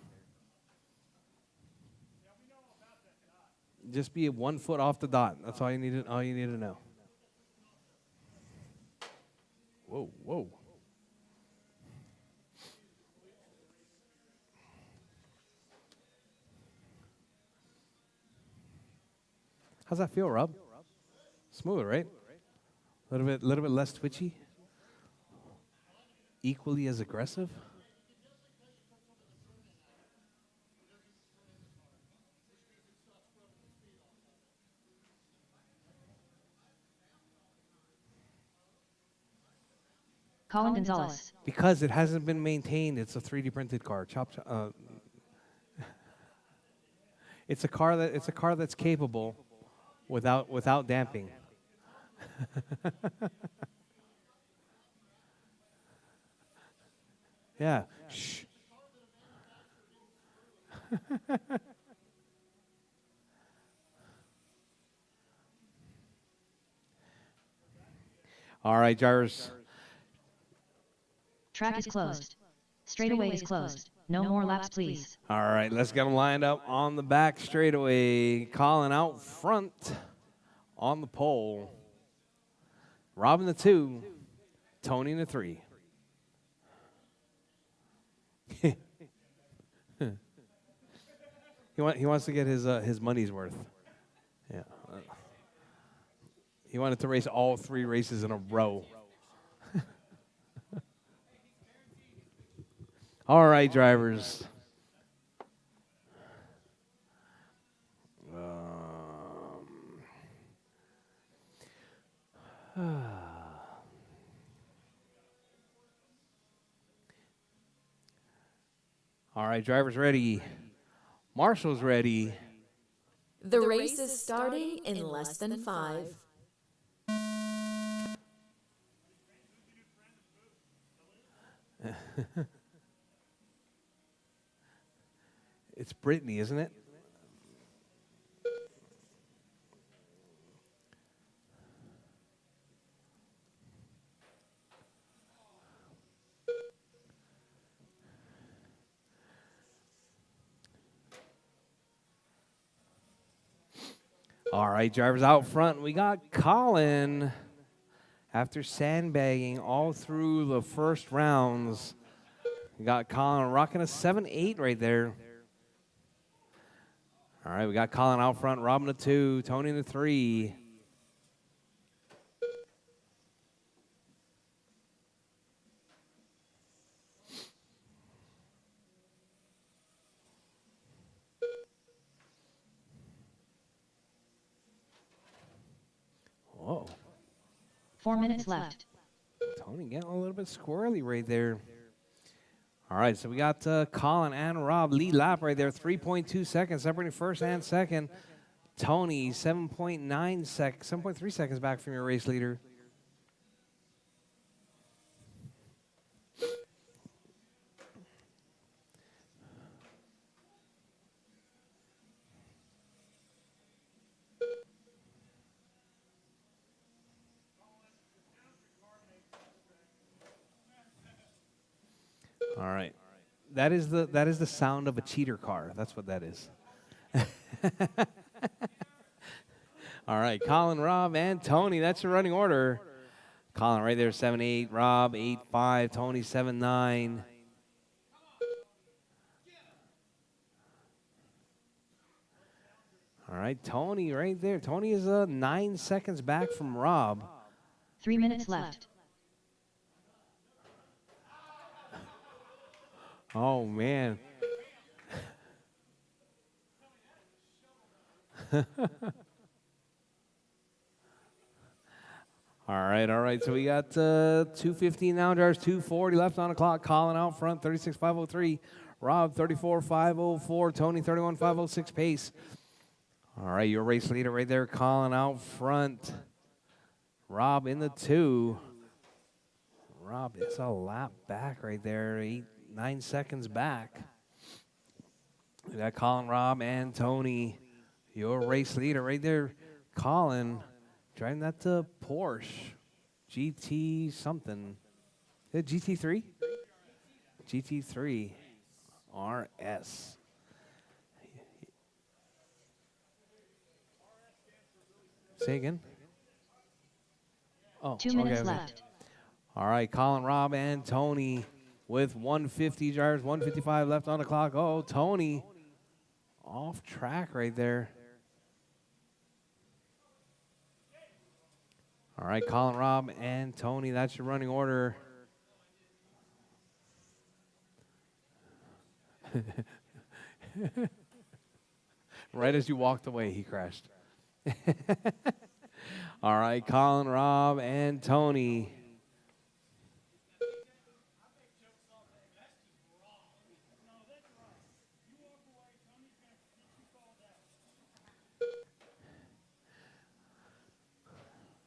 Just be 1 foot off the dot. That's all you need to know. Whoa. How's that feel, Rob? Smooth, right? A little bit less twitchy. Equally as aggressive. Colin Gonzalez. Because it hasn't been maintained, it's a 3D printed car. It's a car that's capable without damping. Yeah. Shh. All right, Jars. Track is closed. Straightaway is closed. No more laps, please. All right, let's get them lined up on the back straightaway. Colin out front on the pole. Rob in the 2, Tony in the 3. He wants to get his money's worth. Yeah. He wanted to race all 3 races in a row. All right, drivers. All right, drivers ready. Marshall's ready. The race is starting in less than 5. It's Brittany, isn't it? All right, drivers out front. We got Colin. After sandbagging all through the first rounds, we got Colin rocking a 7-8 right there. All right, we got Colin out front, Rob in the 2, Tony in the 3. Whoa. 4 minutes left. Tony getting a little bit squirrely right there. All right, so we got Colin and Rob lead lap right there, 3.2 seconds separating first and second. Tony, 7.3 seconds back from your race leader. All right. That is the sound of a cheater car. That's what that is. All right, Colin, Rob, and Tony. That's your running order. Colin right there, 7-8. Rob, 8-5. Tony, 7-9. All right, Tony right there. Tony is 9 seconds back from Rob. 3 minutes left. Oh, man. All right. So we got 2:15 now, drivers, 2:40 left on the clock. Colin out front, 36.503. Rob, 34.504. Tony, 31.506 pace. All right, your race leader right there, Colin out front. Rob in the 2. Rob is a lap back right there, 9 seconds back. We got Colin, Rob, and Tony. Your race leader right there, Colin, driving that Porsche GT something. Is it GT3? GT3 RS. Say again? Oh, 2 minutes left. All right, Colin, Rob, and Tony with 150 drivers, 155 left on the clock. Oh, Tony off track right there. All right, Colin, Rob, and Tony, that's your running order. Right as you walked away, he crashed. All right, Colin, Rob, and Tony.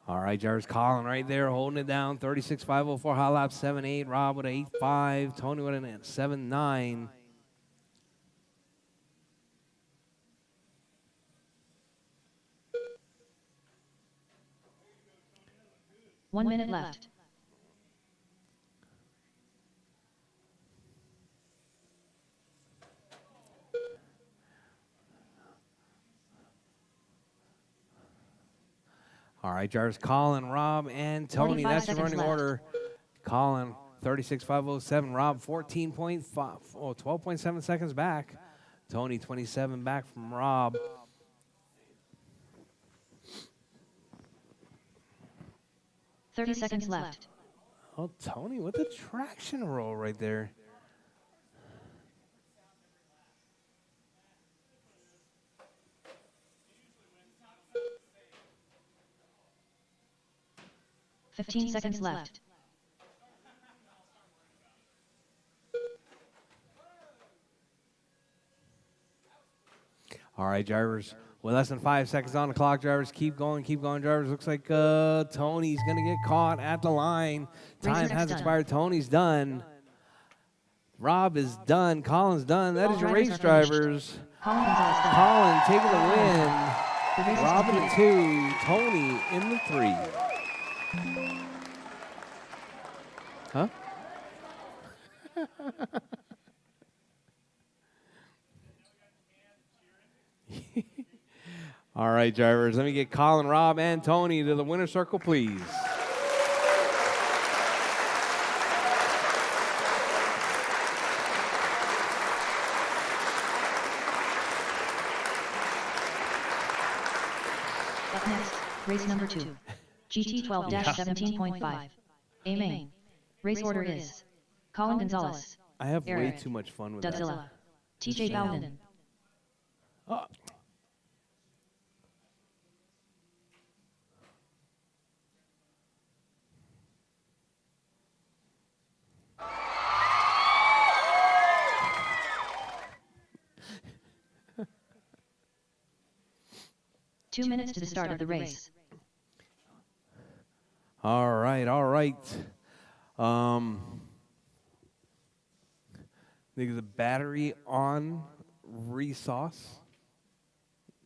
All right, drivers, Colin right there holding it down, 36.504, hot lap 7.8. Rob with an 8.5. Tony with an 7.9. One minute left. All right, drivers Colin, Rob, and Tony. 45 That's your seconds running left. order. Colin, 36.507. Rob, 12.7 seconds back. Tony, 27 back from Rob. Thirty seconds left. Oh, Tony with the traction roll right there. Fifteen seconds left. All right, drivers. With less than 5 seconds on the clock, drivers, keep going, drivers. Looks like Tony's going to get caught at the line. Time has expired. Tony's done. Rob is done. Colin's done. That is your race, drivers. Colin taking the win. Rob in the 2. Tony in the 3. Huh? All right, drivers. Let me get Colin, Rob, and Tony to the winner's circle, please. Up next, race number 2. GT 12-17.5. A main. Race order is Colin Gonzalez. I have way Eric, too much fun with Dubzilla. TJ Bowden. that. 2 minutes to the start of the race. All right, all right. The battery on resource.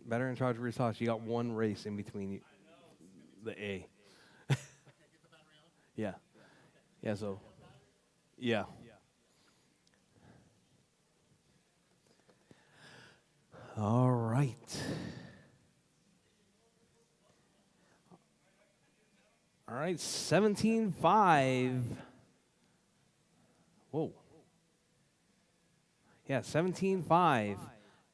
Battery in charge of resource. You got one race in between you, the A. Yeah. Yeah, so. Yeah. All right. All right, 17.5. Whoa. Yeah, 17.5.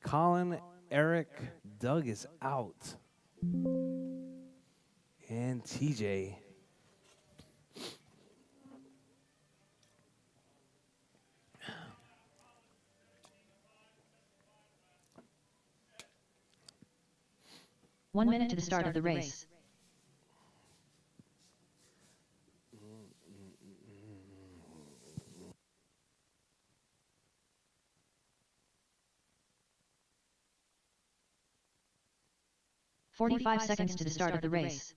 Colin, Eric, Doug is out. And TJ. One minute to the start of the race. "45 seconds to the start of the race.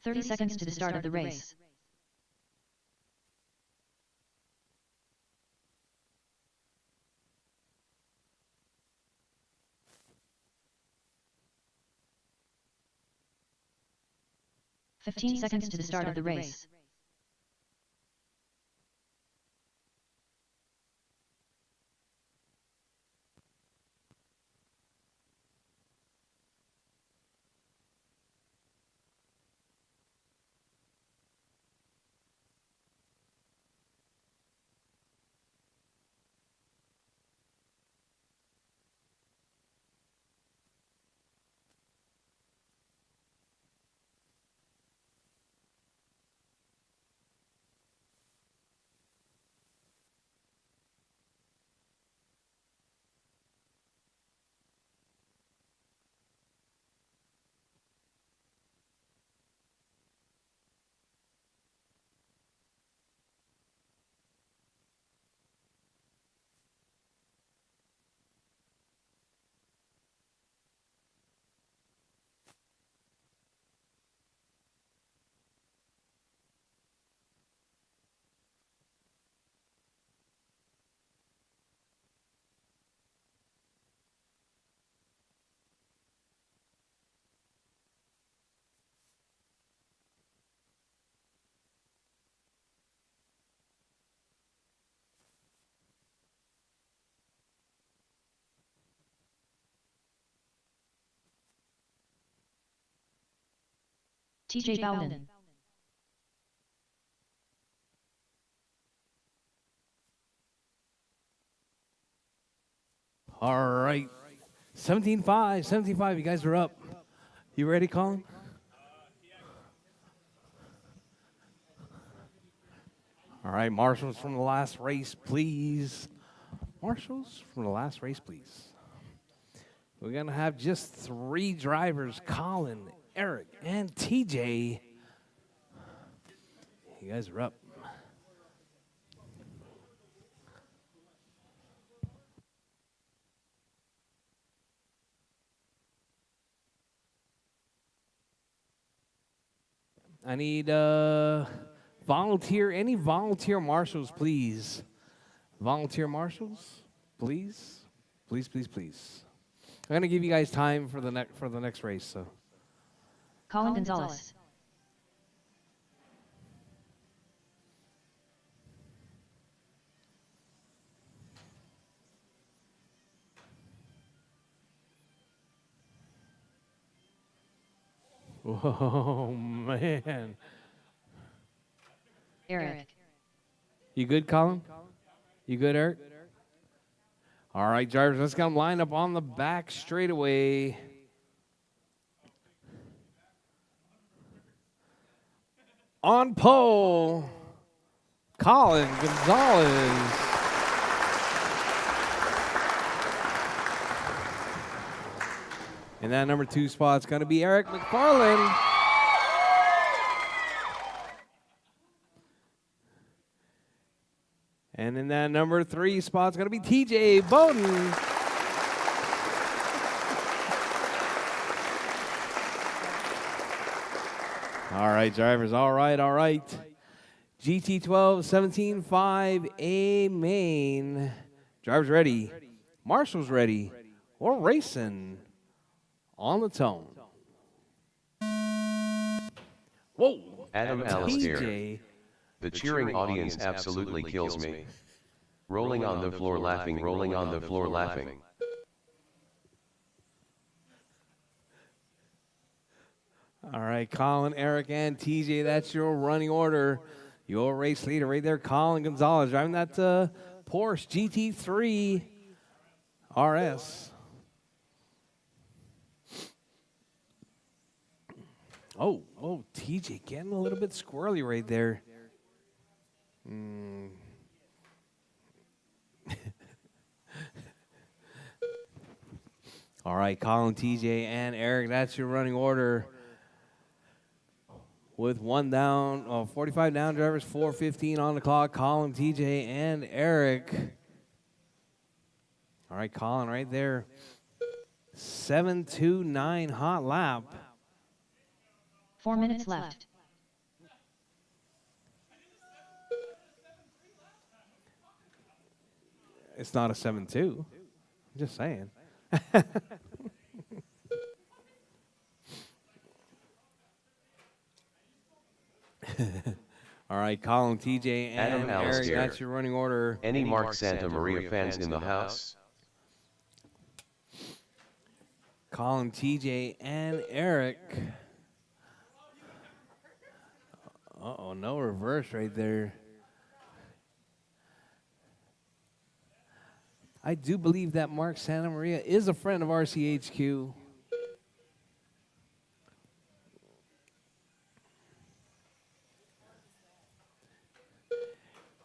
"30 seconds to the start of the race. "15 seconds to the start of the race. TJ Bowden. All right. 17-5, 17-5. You guys are up. You ready, Colin? All right, marshals from the last race, please. Marshals from the last race, please. We're going to have just 3 drivers, Colin, Eric, and TJ. You guys are up. I need any volunteer marshals, please. Volunteer marshals, please. Please, please, please. I'm going to give you guys time for the next race, so. Colin Gonzalez. Oh, man. Eric. You good, Colin? You good, Eric? All right, drivers, let's get them lined up on the back straightaway. On pole, Colin Gonzalez. And that number 2 spot's going to be Eric McFarland. And in that number 3 spot's going to be TJ Bowden. All right, drivers. All right, all right. GT12 17.5 A main. Drivers ready. Marshals ready. We're racing on the tone. Whoa. Adam TJ. Alistair. The cheering audience absolutely kills me. Rolling on the floor laughing, rolling on the floor laughing. All right, Colin, Eric, and TJ, that's your running order. Your race leader right there, Colin Gonzalez, driving that Porsche GT3 RS. Oh, TJ getting a little bit squirrely right there. All right, Colin, TJ, and Eric, that's your running order. With 1 down, 45 down drivers, 4:15 on the clock. Colin, TJ, and Eric. All right, Colin, right there. 7:29 hot lap. 4 minutes left. It's not a 7:2. I'm just saying. All right, Colin, TJ, and Adam Eric, Alistair. that's your running order. Any Mark Santa Maria fans in the house? Colin, TJ, and Eric. Uh-oh, no reverse right there. I do believe that Mark Santa Maria is a friend of RCHQ.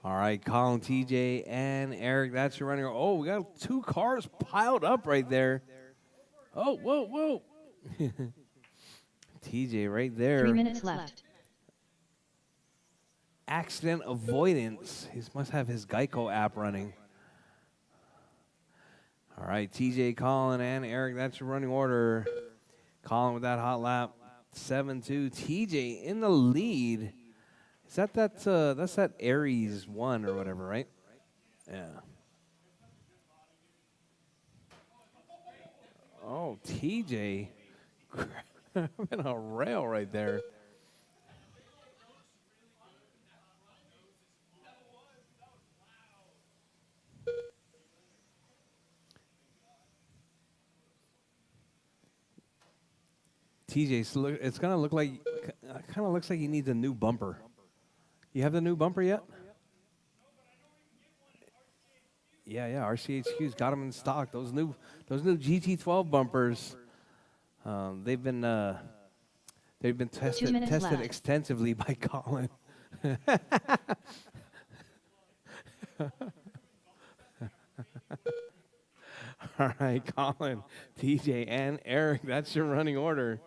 All right, Colin, TJ, and Eric, that's your running. Oh, we got 2 cars piled up right there. Oh, whoa. TJ right there. 3 minutes left. Accident avoidance. He must have his Geico app running. All right, TJ, Colin, and Eric, that's your running order. Colin with that hot lap. 7-2. TJ in the lead. Is that's that Aries 1 or whatever, right? Yeah. Oh, TJ. In a rail right there. TJ, it's going to look like kind of looks like he needs a new bumper. You have the new bumper yet? Yeah, RCHQ's got them in stock. Those new GT12 bumpers. They've been tested left. extensively by Colin. All right, Colin, TJ, and Eric. That's your running order.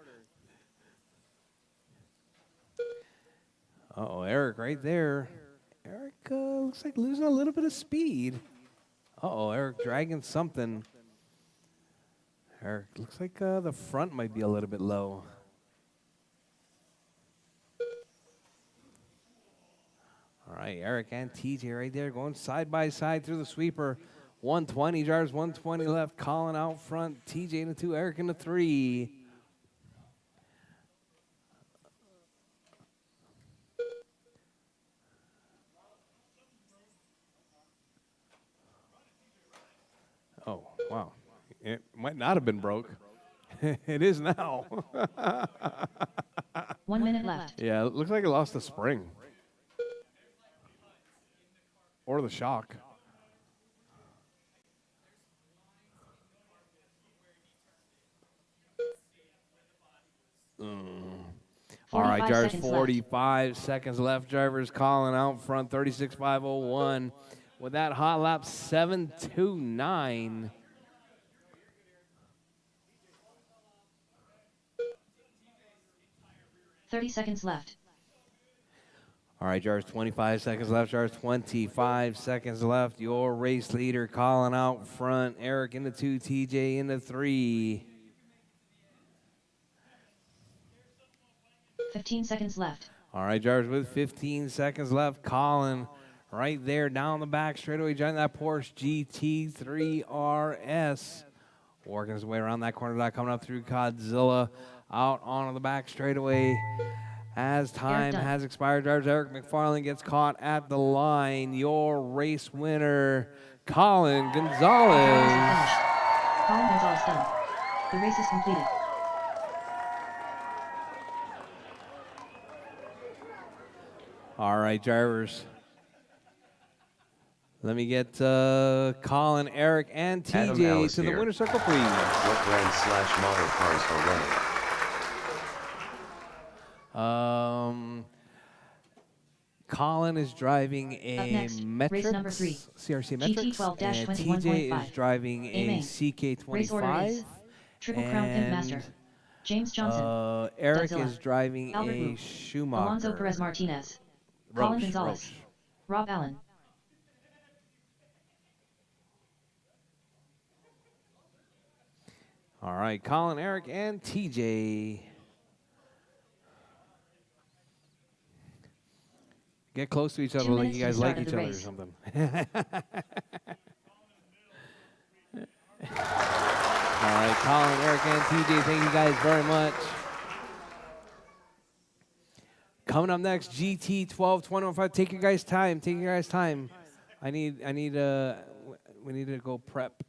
Uh-oh, Eric right there. Eric looks like losing a little bit of speed. Uh-oh, Eric dragging something. Eric, looks like the front might be a little bit low. All right, Eric and TJ right there going side by side through the sweeper. 120 jars, 120 left. Colin out front. TJ in the 2, Eric in the 3. Oh, wow. It might not have been broke. It is now. 1 minute left. Yeah, it looks like it lost the spring. Or the shock. All right, drivers, 45 seconds left. Drivers calling out front, 36.501. With that hot lap, 7.29. $30 left. All right, Jars, 25 seconds left. Jars, 25 seconds left. Your race leader calling out front. Eric in the 2, TJ in the 3. 15 seconds left. All right, Jars, with 15 seconds left. Colin right there down the back straightaway, driving that Porsche GT3 RS. Working his way around that corner dot, coming up through Godzilla. Out onto the back straightaway. As time has expired, drivers, Eric McFarlane gets caught at the line. Your race winner, Colin Gonzalez. Colin Gonzalez done. The race is completed. All right, drivers. Let me get Colin, Eric, and TJ to the winner's circle, please. What brand/model cars are running? Colin is driving a race number 3. CRC Metrics, and TJ is driving a CK25. Race order is Triple Crown Pimp Master. James Johnson. Eric Godzilla. is driving Albert a Wu. Schumacher. Alonso Perez Martinez. Colin Gonzalez. Rob Allen. All right, Colin, Eric, and TJ. Get close to each other like you guys like each other or something. All right, Colin, Eric, and TJ, thank you guys very much. Coming up next, GT 12-2015. Take your guys' time. Take your guys' time. We need to go prep.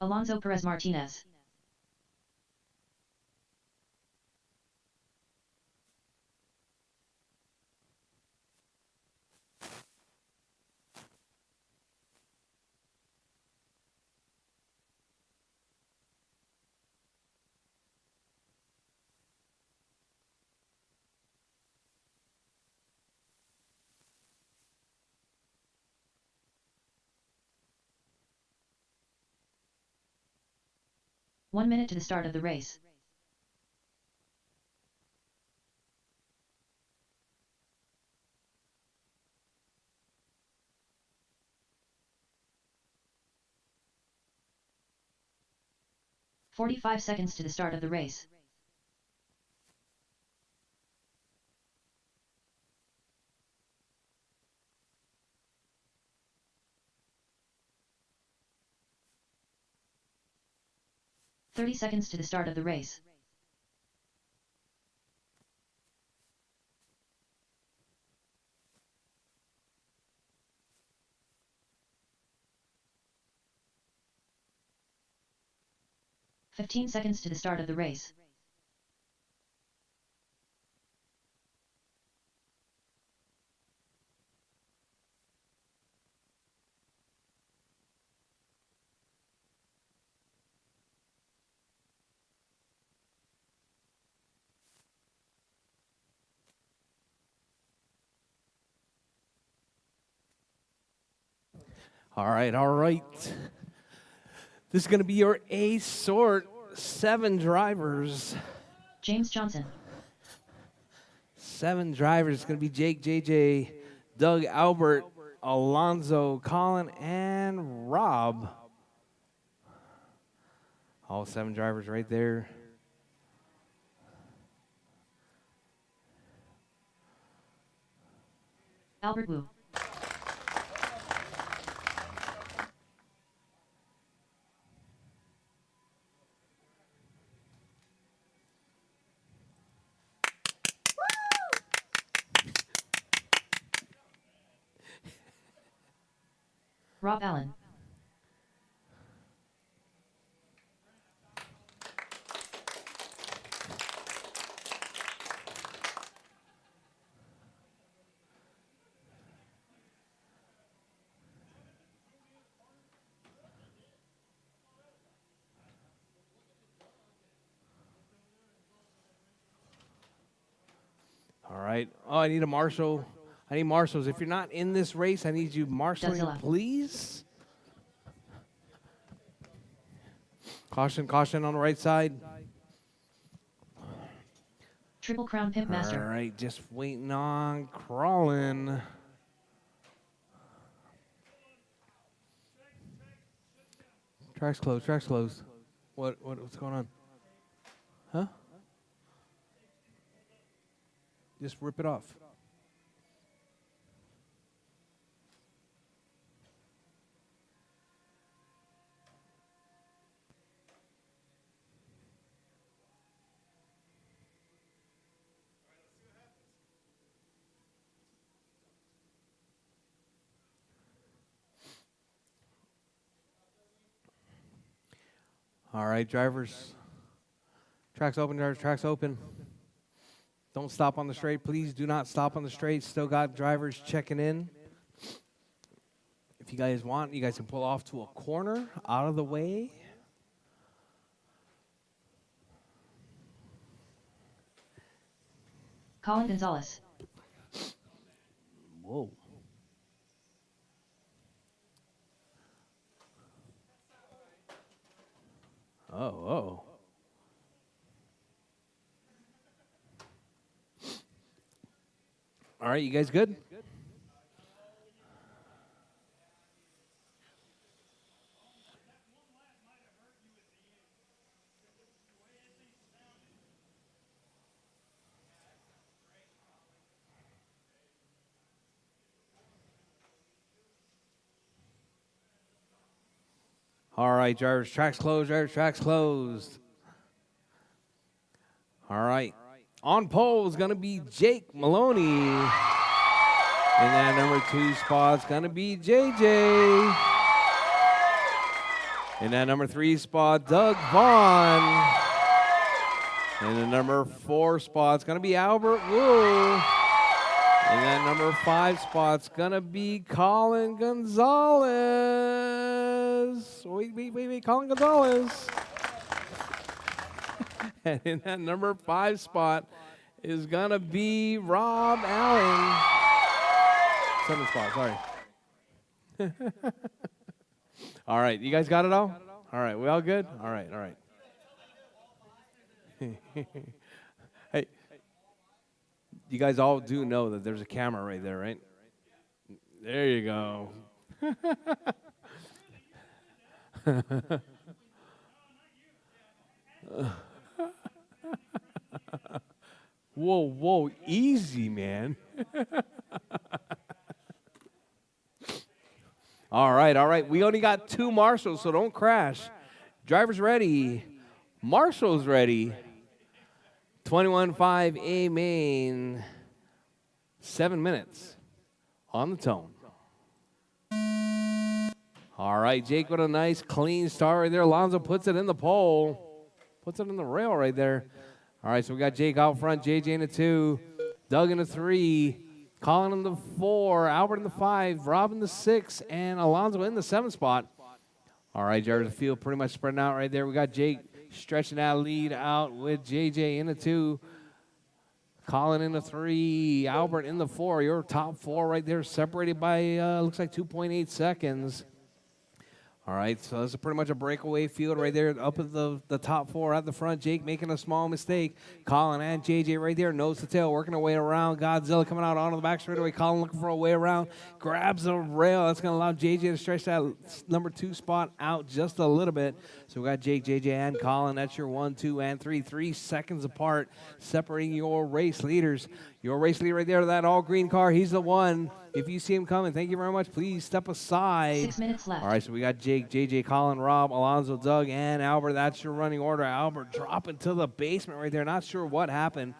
Alonso Perez Martinez. One minute to the start of the race. "45 seconds to the start of the race. "30 seconds to the start of the race. 15 seconds to the start of the race. All right, all right. This is going to be your A sort. 7 drivers. James Johnson. 7 drivers. It's going to be Jake, JJ, Doug, Albert, Alonzo, Colin, and Rob. All 7 drivers right there. Albert Wu. Rob Allen. All right. Oh, I need a marshal. I need marshals. If you're not in this race, I need you marshaling, Godzilla. please. Caution, caution on the right side. Triple Crown Pimp Master. All right, just waiting on crawling. Track's closed, track's closed. What's going on? Huh? Just rip it off. All right, drivers. Track's open, drivers. Track's open. Don't stop on the straight. Please do not stop on the straight. Still got drivers checking in. If you guys want, you guys can pull off to a corner out of the way. Colin Gonzalez. Whoa. Oh. All right, you guys good? All right, drivers, track's closed, drivers, track's closed. All right. On pole is going to be Jake Maloney. And that number 2 spot's going to be JJ. In that number 3 spot, Doug Vaughn. And the number 4 spot's going to be Albert Wu. And that number 5 spot's going to be Colin Gonzalez. Wait, Colin Gonzalez. And in that number 5 spot is going to be Rob Allen. 7 spot, sorry. All right, you guys got it all? All right, we all good? All right. Hey, you guys all do know that there's a camera right there, right? There you go. Whoa, easy, man. All right. We only got 2 marshals, so don't crash. Drivers ready. Marshals ready. 21.5 A main. 7 minutes on the tone. All right, Jake with a nice clean start right there. Alonzo puts it in the pole. Puts it on the rail right there. All right, so we got Jake out front, JJ in the 2, Doug in the 3, Colin in the 4, Albert in the 5, Rob in the 6, and Alonzo in the 7 spot. All right, Jared, the field pretty much spreading out right there. We got Jake stretching that lead out with JJ in the 2, Colin in the 3, Albert in the 4. Your top 4 right there separated by, looks like 2.8 seconds. All right, so this is pretty much a breakaway field right there. Up at the top 4 at the front. Jake making a small mistake. Colin and JJ right there, nose to tail, working their way around. Godzilla coming out onto the back straightaway. Colin looking for a way around. Grabs the rail. That's going to allow JJ to stretch that number 2 spot out just a little bit. So we got Jake, JJ, and Colin. That's your 1, 2, and 3. 3 seconds apart, separating your race leaders. Your race leader right there, that all-green car, he's the one. If you see him coming, thank you very much. Please step aside. 6 minutes left. All right, so we got Jake, JJ, Colin, Rob, Alonzo, Doug, and Albert. That's your running order. Albert dropping to the basement right there. Not sure what happened,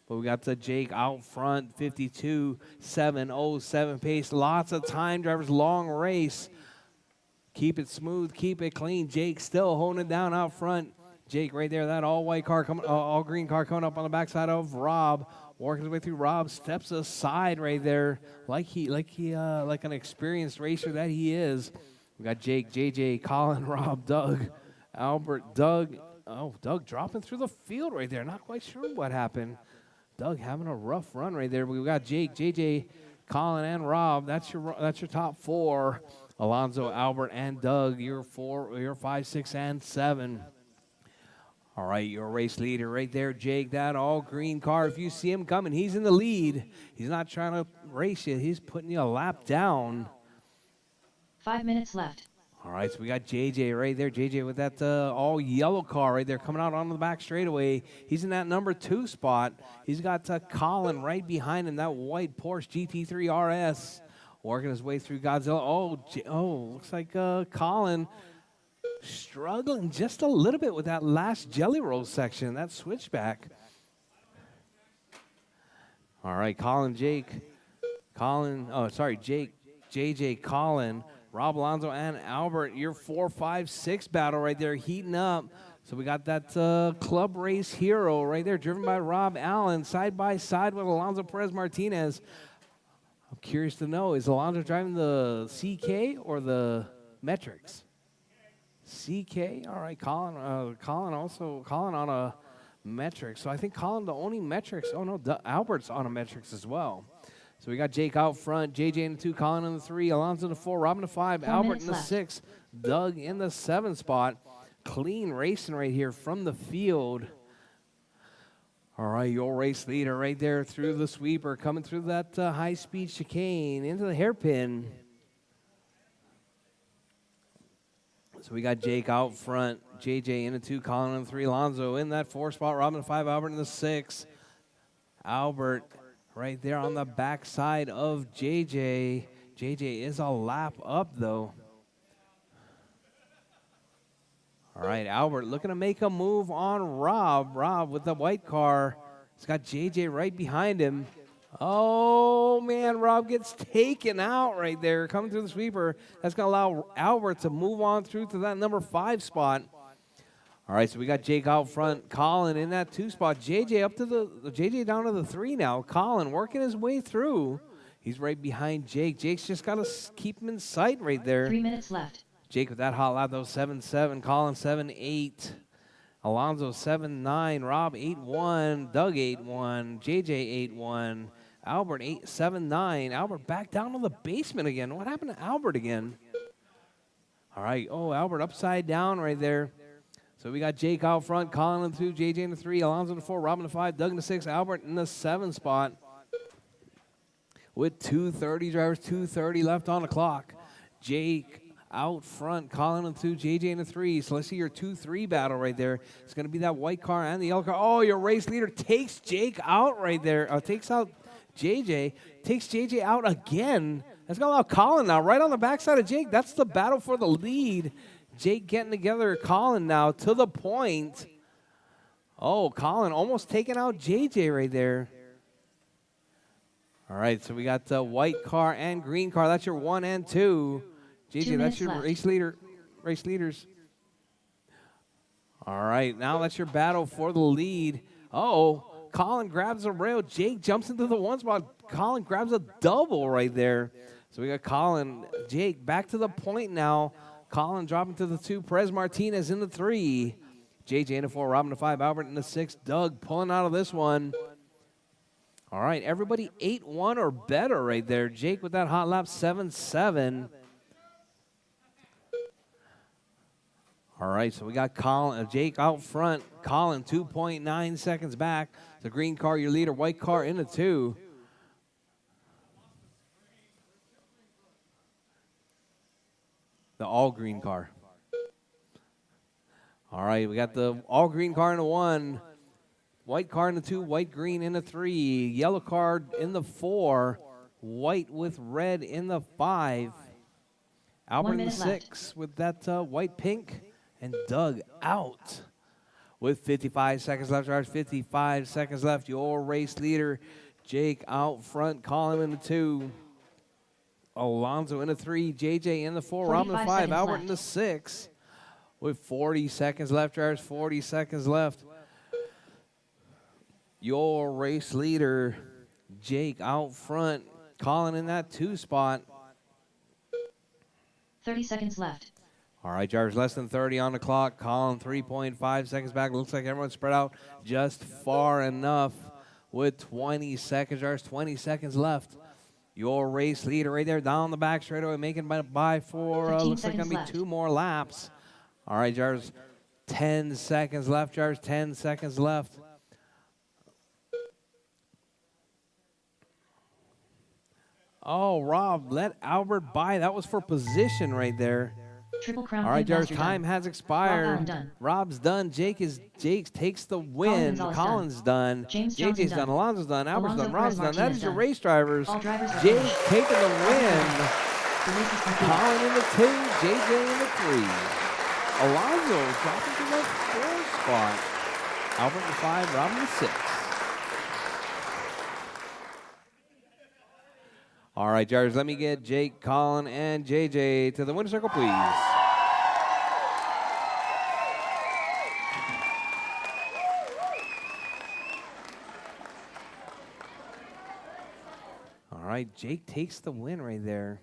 but we got the Jake out front, 52.707 pace. Lots of time drivers, long race. Keep it smooth, keep it clean. Jake still holding it down out front. Jake right there, that all-white car, all-green car coming up on the backside of Rob. Working his way through. Rob steps aside right there, like an experienced racer that he is. We got Jake, JJ, Colin, Rob, Doug, Albert, Doug. Oh, Doug dropping through the field right there. Not quite sure what happened. Doug having a rough run right there. We got Jake, JJ, Colin, and Rob. That's your top 4. Alonzo, Albert, and Doug. Your 5, 6, and 7. All right, your race leader right there, Jake, that all-green car. If you see him coming, he's in the lead. He's not trying to race you. He's putting you a lap down. 5 minutes left. All right, so we got JJ right there. JJ with that all-yellow car right there coming out onto the back straightaway. He's in that number 2 spot. He's got Colin right behind him, that white Porsche GT3 RS. Working his way through Godzilla. Looks like Colin struggling just a little bit with that last jelly roll section, that switchback. All right, Jake, JJ, Colin, Rob, Alonzo, and Albert. Your 4, 5, 6 battle right there heating up. So we got that club race hero right there, driven by Rob Allen, side by side with Alonzo Perez Martinez. I'm curious to know, is Alonzo driving the CK or the metrics? CK, all right, Colin on a metric. So I think Colin the only metrics. Oh no, Albert's on a metrics as well. So we got Jake out front, JJ in the 2, Colin in the 3, Alonzo in the 4, Rob in the 5, Albert in the 6, Doug in the 7 spot. Clean racing right here from the field. All right, your race leader right there through the sweeper, coming through that high-speed chicane into the hairpin. So we got Jake out front, JJ in the 2, Colin in the 3, Alonzo in that 4 spot, Rob in the 5, Albert in the 6. Albert right there on the backside of JJ. JJ is a lap up, though. All right, Albert looking to make a move on Rob. Rob with the white car. He's got JJ right behind him. Oh, man, Rob gets taken out right there, coming through the sweeper. That's going to allow Albert to move on through to that number 5 spot. All right, so we got Jake out front, Colin in that 2 spot. JJ down to the 3 now. Colin working his way through. He's right behind Jake. Jake's just got to keep him in sight right there. 3 minutes left. Jake with that hot lap, though, 7-7. Colin 7-8. Alonzo 7-9. Rob 8-1. Doug 8-1. JJ 8-1. Albert 7-9. Albert back down to the basement again. What happened to Albert again? All right. Oh, Albert upside down right there. So we got Jake out front, Colin in the 2, JJ in the 3, Alonzo in the 4, Rob in the 5, Doug in the 6, Albert in the 7 spot. With 2:30 drivers, 2:30 left on the clock. Jake out front, Colin in the 2, JJ in the 3. So let's see your 2-3 battle right there. It's going to be that white car and the yellow car. Oh, your race leader takes Jake out right there. Takes out JJ. Takes JJ out again. That's going to allow Colin now right on the backside of Jake. That's the battle for the lead. Jake getting together, Colin now to the point. Oh, Colin almost taking out JJ right there. All right, so we got the white car and green car. That's your 1 and 2. JJ, that's your race leaders. All right, now that's your battle for the lead. Oh, Colin grabs a rail. Jake jumps into the one spot. Colin grabs a double right there. So we got Colin, Jake back to the point now. Colin dropping to the 2. Perez Martinez in the 3. JJ in the 4. Robin the 5. Albert in the 6. Doug pulling out of this one. All right, everybody 8-1 or better right there. Jake with that hot lap 7-7. All right, so we got Colin, Jake out front. Colin 2.9 seconds back. The green car, your leader. White car in the 2. The all-green car. All right, we got the all-green car in the 1. White car in the 2. White-green in the 3. Yellow car in the 4. White with red in the 5. Albert in the 6 with that white-pink. And Doug out with 55 seconds left. 55 seconds left. Your race leader, Jake out front. Colin in the 2. Alonso in the 3. JJ in the 4. Robin in the 5. Albert in the 6. With 40 seconds left, drivers. 40 seconds left. Your race leader, Jake out front. Colin in that 2 spot. 30 seconds left. All right, drivers, less than 30 on the clock. Colin 3.5 seconds back. Looks like everyone's spread out just far enough with 20 seconds. Drivers, 20 seconds left. Your race leader right there down the back straightaway, making by for, looks like going to be 2 more laps. All right, drivers, 10 seconds left. Drivers, 10 seconds left. Oh, Rob, let Albert by. That was for position right there. Triple Crown. All right, Jarvis, time done. has expired. Done. Rob's done. Jake takes the win. Colin's done. JJ's done. Alonso's done. Albert's done. Rob's done. That is your race drivers. Jake taking the win. Colin in the 2. JJ in the 3. Alonso dropping to the 4 spot. Albert in the 5. Rob in the 6. All right, Jarvis, let me get Jake, Colin, and JJ to the winner's circle, please. All right, Jake takes the win right there.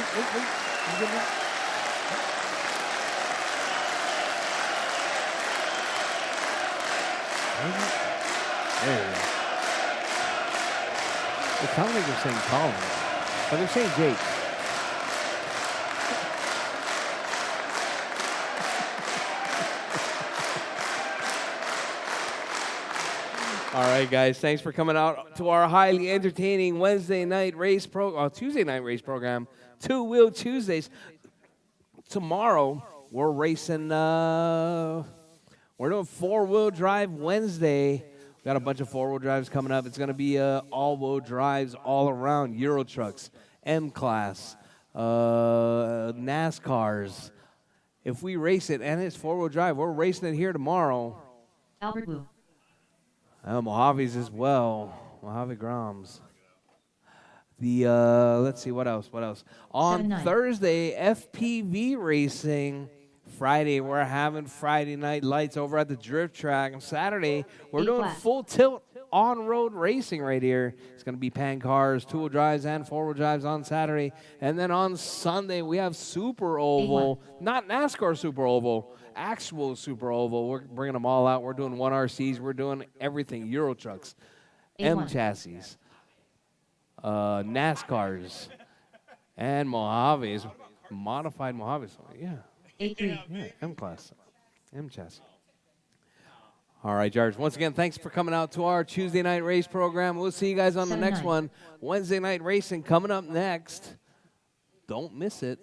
Wait. You good now? There you go. It sounds like they're saying Colin, but they're saying Jake. All right, guys, thanks for coming out to our highly entertaining Tuesday night race program, Two Wheel Tuesdays. Tomorrow, we're racing, we're doing 4-wheel drive Wednesday. We got a bunch of 4-wheel drives coming up. It's going to be all-wheel drives all around, Euro trucks, M-Class, NASCARs. If we race it and it's 4-wheel drive, we're racing it here tomorrow. Albert Wu. Mojave's as well. Mojave Groms. Let's see, what else? On Thursday, FPV racing. Friday, we're having Friday night lights over at the drift track. On Saturday, we're doing full tilt on-road racing right here. It's going to be pan cars, 2-wheel drives, and 4-wheel drives on Saturday. And then on Sunday, we have Super Oval. Not NASCAR Super Oval. Actual Super Oval. We're bringing them all out. We're doing 1RCs. We're doing everything. Euro trucks, M chassis, NASCARs, and Mojaves. Modified Mojaves. Yeah. 8-3. Yeah, M-Class. M chassis. All right, George. Once again, thanks for coming out to our Tuesday night race program. We'll see you guys on the next one. Wednesday night racing coming up next. Don't miss it.